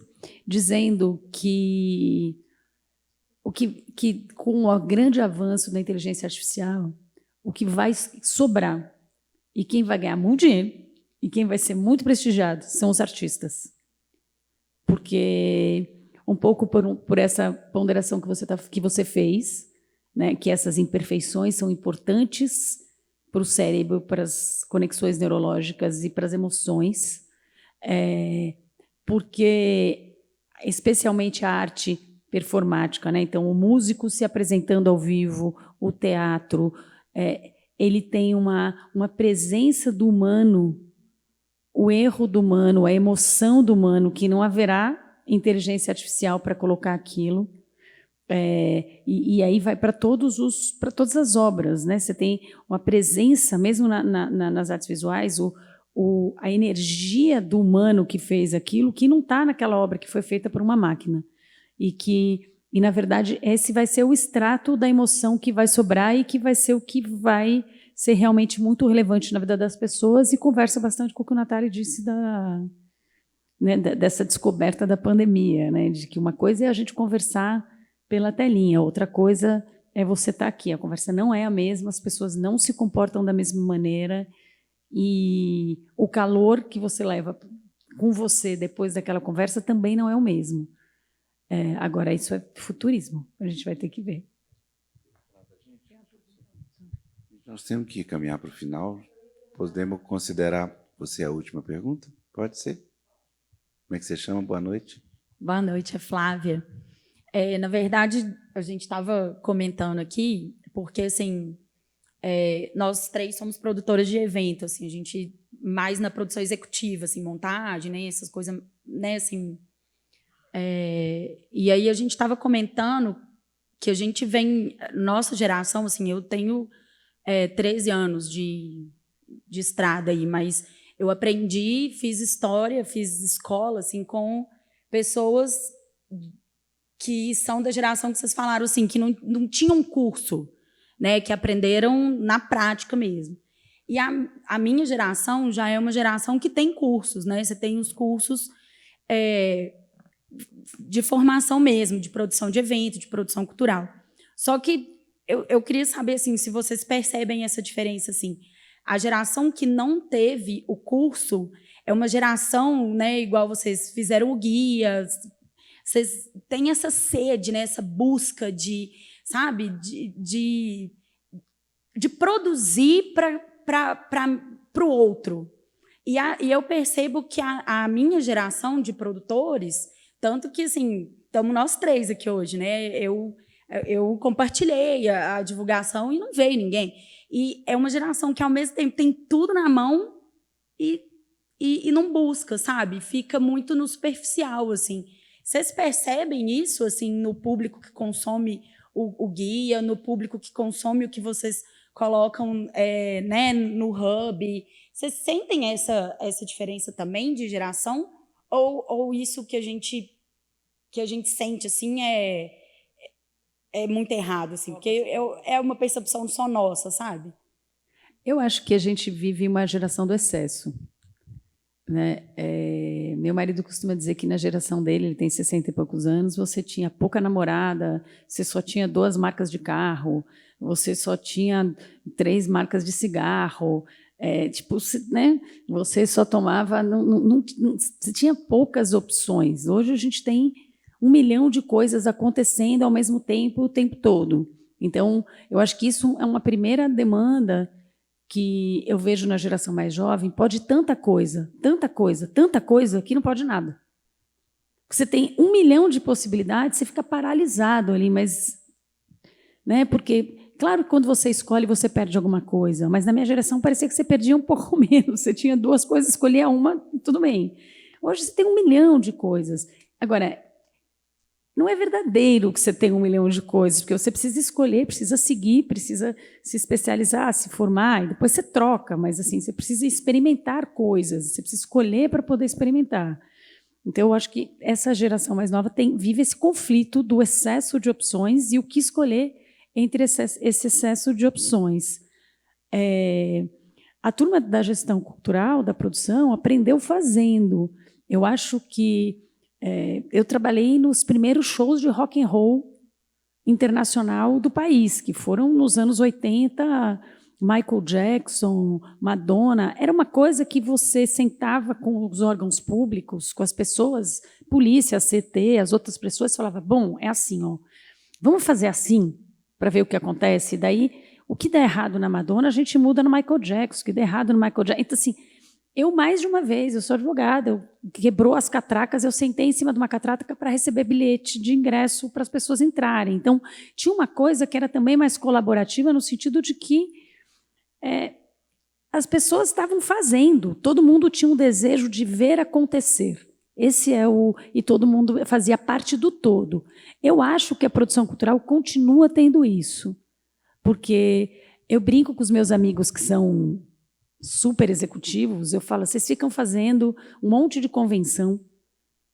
dizendo que com o grande avanço da inteligência artificial, o que vai sobrar e quem vai ganhar muito dinheiro e quem vai ser muito prestigiado são os artistas. Porque, um pouco por essa ponderação que você fez, né, que essas imperfeições são importantes para o cérebro, para as conexões neurológicas e para as emoções, porque, especialmente a arte performática, né? Então, o músico se apresentando ao vivo, o teatro, ele tem uma presença do humano, o erro do humano, a emoção do humano, que não haverá inteligência artificial para colocar aquilo. E aí vai para todas as obras, né? Você tem uma presença, mesmo nas artes visuais, a energia do humano que fez aquilo, que não está naquela obra que foi feita por uma máquina. E, na verdade, esse vai ser o extrato da emoção que vai sobrar e que vai ser o que vai ser realmente muito relevante na vida das pessoas, e conversa bastante com o que o Natália disse dessa descoberta da pandemia, né? De que uma coisa é a gente conversar pela telinha, outra coisa é você estar aqui. A conversa não é a mesma, as pessoas não se comportam da mesma maneira, e o calor que você leva com você depois daquela conversa também não é o mesmo. Agora, isso é futurismo, a gente vai ter que ver. Nós temos que caminhar para o final. Podemos considerar você a última pergunta? Pode ser? Como é que você chama? Boa noite. Boa noite, é Flávia. Na verdade, a gente estava comentando aqui, porque assim, nós três somos produtoras de evento, assim, a gente mais na produção executiva, assim, montagem, né, essas coisas, né, assim. E aí a gente estava comentando que a gente vem, nossa geração, assim, eu tenho 13 anos de estrada aí, mas eu aprendi, fiz história, fiz escola, assim, com pessoas que são da geração que vocês falaram, assim, que não tinham um curso, né, que aprenderam na prática mesmo. E a minha geração já é uma geração que tem cursos, né? Você tem os cursos de formação mesmo, de produção de evento, de produção cultural. Só que eu queria saber, assim, se vocês percebem essa diferença, assim. A geração que não teve o curso é uma geração, né, igual vocês fizeram o guia, vocês têm essa sede, né, essa busca de, sabe, de produzir para o outro. E eu percebo que a minha geração de produtores, tanto que, assim, estamos nós três aqui hoje, né? Eu compartilhei a divulgação e não veio ninguém. E é uma geração que, ao mesmo tempo, tem tudo na mão e não busca, sabe? Fica muito no superficial, assim. Vocês percebem isso, assim, no público que consome o guia, no público que consome o que vocês colocam né, no hub? Vocês sentem essa diferença também de geração? Ou isso que a gente sente, assim, é muito errado, assim? Porque é uma percepção só nossa, sabe? Eu acho que a gente vive uma geração do excesso, né? Meu marido costuma dizer que na geração dele, ele tem 60 e poucos anos, você tinha pouca namorada, você só tinha 2 marcas de carro, você só tinha 3 marcas de cigarro, tipo, né? Você só tomava... Você tinha poucas opções. Hoje a gente tem 1 milhão de coisas acontecendo ao mesmo tempo, o tempo todo. Então, eu acho que isso é uma primeira demanda que eu vejo na geração mais jovem. Pode tanta coisa, que não pode nada. Você tem 1 milhão de possibilidades, você fica paralisado ali, mas... Né, porque, claro que quando você escolhe, você perde alguma coisa, mas na minha geração parecia que você perdia um pouco menos. Você tinha 2 coisas, escolhia uma, tudo bem. Hoje você tem 1 milhão de coisas. Agora, não é verdadeiro que você tem 1 milhão de coisas, porque você precisa escolher, precisa seguir, precisa se especializar, se formar, e depois você troca, mas assim, você precisa experimentar coisas, você precisa escolher para poder experimentar. Então, eu acho que essa geração mais nova vive esse conflito do excesso de opções e o que escolher entre esse excesso de opções. A turma da gestão cultural, da produção, aprendeu fazendo. Eu acho que eu trabalhei nos primeiros shows de rock and roll internacional do país, que foram nos anos 80, Michael Jackson, Madonna. Era uma coisa que você sentava com os órgãos públicos, com as pessoas, polícia, CT, as outras pessoas, e falava, bom, é assim, ó, vamos fazer assim, para ver o que acontece. Daí, o que der errado na Madonna, a gente muda no Michael Jackson, o que der errado no Michael Jackson. Então, assim, eu, mais de uma vez, eu sou advogada, quebrou as catracas, eu sentei em cima de uma catraca para receber bilhete de ingresso para as pessoas entrarem. Então, tinha uma coisa que era também mais colaborativa, no sentido de que as pessoas estavam fazendo, todo mundo tinha um desejo de ver acontecer. E todo mundo fazia parte do todo. Eu acho que a produção cultural continua tendo isso, porque eu brinco com os meus amigos que são super executivos, eu falo, vocês ficam fazendo um monte de convenção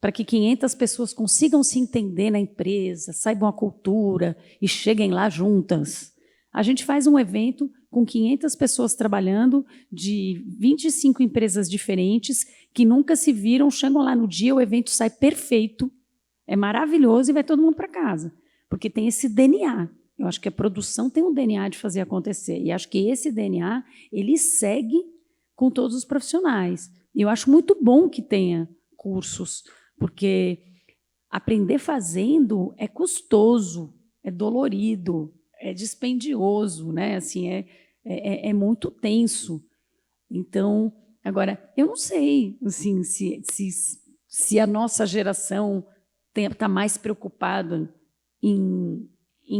para que 500 pessoas consigam se entender na empresa, saibam a cultura e cheguem lá juntas. A gente faz um evento com 500 pessoas trabalhando de 25 empresas diferentes que nunca se viram, chegam lá no dia, o evento sai perfeito, é maravilhoso e vai todo mundo para casa, porque tem esse DNA. Eu acho que a produção tem um DNA de fazer acontecer, e acho que esse DNA ele segue com todos os profissionais. E eu acho muito bom que tenha cursos, porque aprender fazendo é custoso, é dolorido, é dispendioso, né? Assim, é muito tenso. Então, agora, eu não sei assim, se a nossa geração está mais preocupada em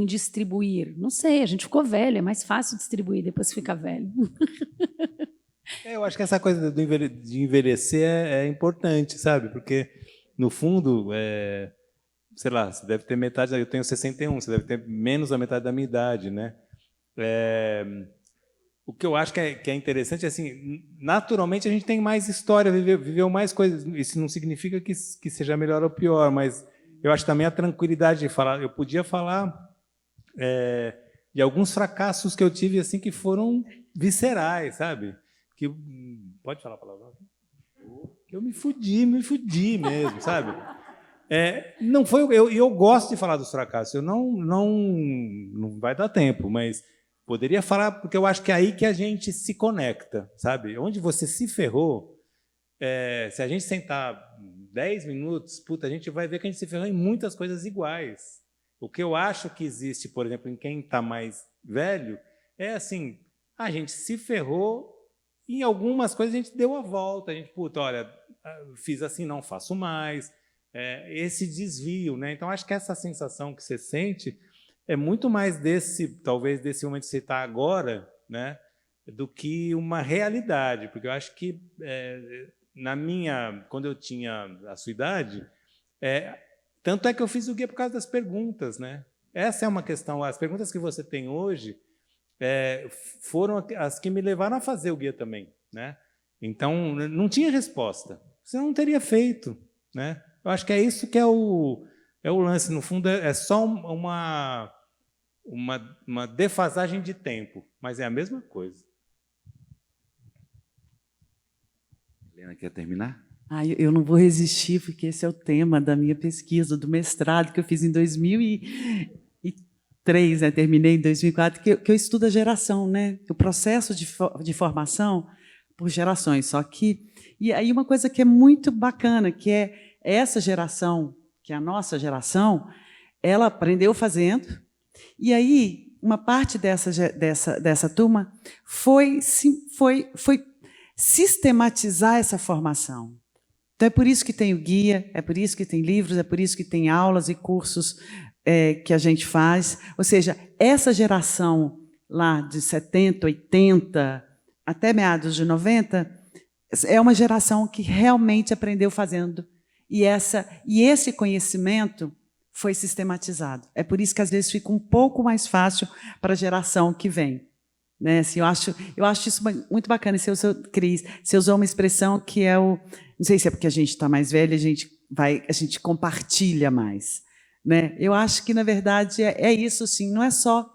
distribuir. Não sei, a gente ficou velho, é mais fácil distribuir depois que fica velho. Eu acho que essa coisa de envelhecer é importante, sabe? Porque, no fundo, sei lá, você deve ter metade, eu tenho 61, você deve ter menos da metade da minha idade, né? O que eu acho que é interessante é assim, naturalmente a gente tem mais história, viveu mais coisas. Isso não significa que seja melhor ou pior, mas eu acho também a tranquilidade de falar. Eu podia falar de alguns fracassos que eu tive assim que foram viscerais, sabe? Que pode falar a palavra? Que eu me fudi mesmo, sabe? Não foi eu gosto de falar dos fracassos. Eu não vai dar tempo, mas poderia falar porque eu acho que é aí que a gente se conecta, sabe? Onde você se ferrou, se a gente sentar 10 minutos, a gente vai ver que a gente se ferrou em muitas coisas iguais. O que eu acho que existe, por exemplo, em quem está mais velho, é assim, a gente se ferrou e em algumas coisas a gente deu a volta. A gente, olha, fiz assim, não faço mais. Esse desvio, né? Então, acho que essa sensação que você sente é muito mais talvez desse momento que você está agora, né? Do que uma realidade. Porque eu acho que, quando eu tinha a sua idade, tanto é que eu fiz o guia por causa das perguntas, né? Essa é uma questão. As perguntas que você tem hoje foram as que me levaram a fazer o guia também, né? Então, não tinha resposta. Você não teria feito, né? Eu acho que é isso que é o lance. No fundo, é só uma defasagem de tempo, mas é a mesma coisa. Helena, quer terminar? Eu não vou resistir, porque esse é o tema da minha pesquisa, do mestrado, que eu fiz em 2003, né? Terminei em 2004, que eu estudo a geração, né? O processo de formação por gerações. Só que... E aí uma coisa que é muito bacana, que é essa geração, que é a nossa geração, ela aprendeu fazendo, e aí uma parte dessa turma foi sistematizar essa formação. Então, é por isso que tem o guia, é por isso que tem livros, é por isso que tem aulas e cursos que a gente faz. Ou seja, essa geração lá de 70, 80, até meados de 90, é uma geração que realmente aprendeu fazendo. E esse conhecimento foi sistematizado. É por isso que, às vezes, fica um pouco mais fácil para a geração que vem. Né? Assim, eu acho isso muito bacana. Cris, você usou uma expressão que é o... Não sei se é porque a gente está mais velha, a gente compartilha mais. Né? Eu acho que, na verdade, é isso, sim. Não é só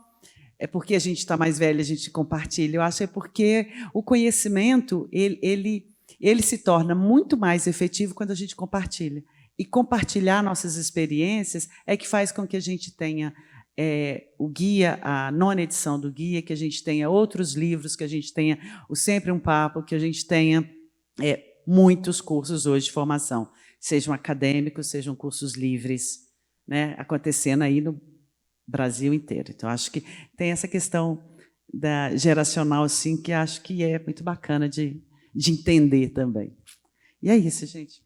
porque a gente está mais velha, a gente compartilha. Eu acho que é porque o conhecimento ele se torna muito mais efetivo quando a gente compartilha. E compartilhar nossas experiências é que faz com que a gente tenha o guia, a 9ª edição do guia, que a gente tenha outros livros, que a gente tenha o Sempre um Papo, que a gente tenha muitos cursos hoje de formação, sejam acadêmicos, sejam cursos livres, né, acontecendo aí no Brasil inteiro. Então, acho que tem essa questão da geracional, assim, que acho que é muito bacana de entender também. E é isso, gente.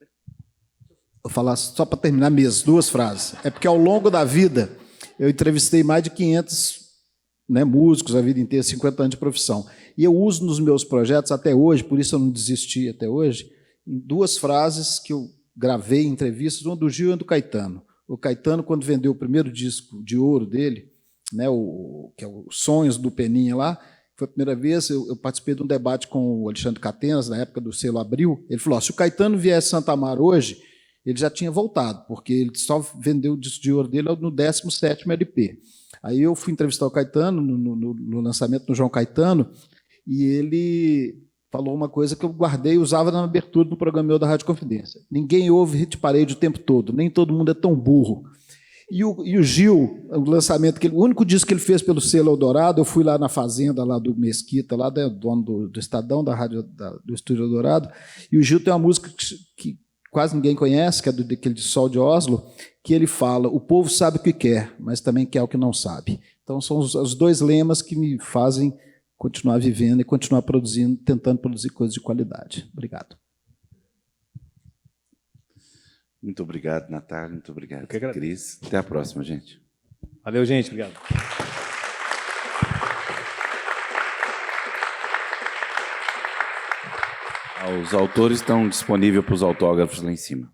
Vou falar só para terminar mesmo, 2 frases. É porque ao longo da vida eu entrevistei mais de 500, né, músicos a vida inteira, 50 anos de profissão. E eu uso nos meus projetos até hoje, por isso eu não desisti até hoje, em 2 frases que eu gravei em entrevistas, uma do Gil e uma do Caetano. O Caetano, quando vendeu o primeiro disco de ouro dele, né, que é o Sonhos do Peninha lá, foi a primeira vez, eu participei de um debate com o Alexandre Catenas, na época do selo Abril. Ele falou, se o Caetano viesse a Santa Amaro hoje, ele já tinha voltado, porque ele só vendeu o disco de ouro dele no 17º LP. Aí eu fui entrevistar o Caetano no lançamento do João Caetano, e ele falou uma coisa que eu guardei e usava na abertura do programa meu da Rádio Confidência. Ninguém ouve Hit Parade o tempo todo, nem todo mundo é tão burro. E o Gil, o lançamento, o único disco que ele fez pelo selo Eldorado, eu fui lá na fazenda lá do Mesquita, lá dono do Estadão, da rádio, do Estúdio Eldorado, e o Gil tem uma música que quase ninguém conhece, que é daquele de Sol de Oslo, que ele fala, o povo sabe o que quer, mas também quer o que não sabe. Então são os 2 lemas que me fazem continuar vivendo e continuar produzindo, tentando produzir coisas de qualidade. Obrigado. Muito obrigado, Natália. Muito obrigado, Cris. Até a próxima, gente. Valeu, gente. Obrigado. Os autores estão disponíveis para os autógrafos lá em cima.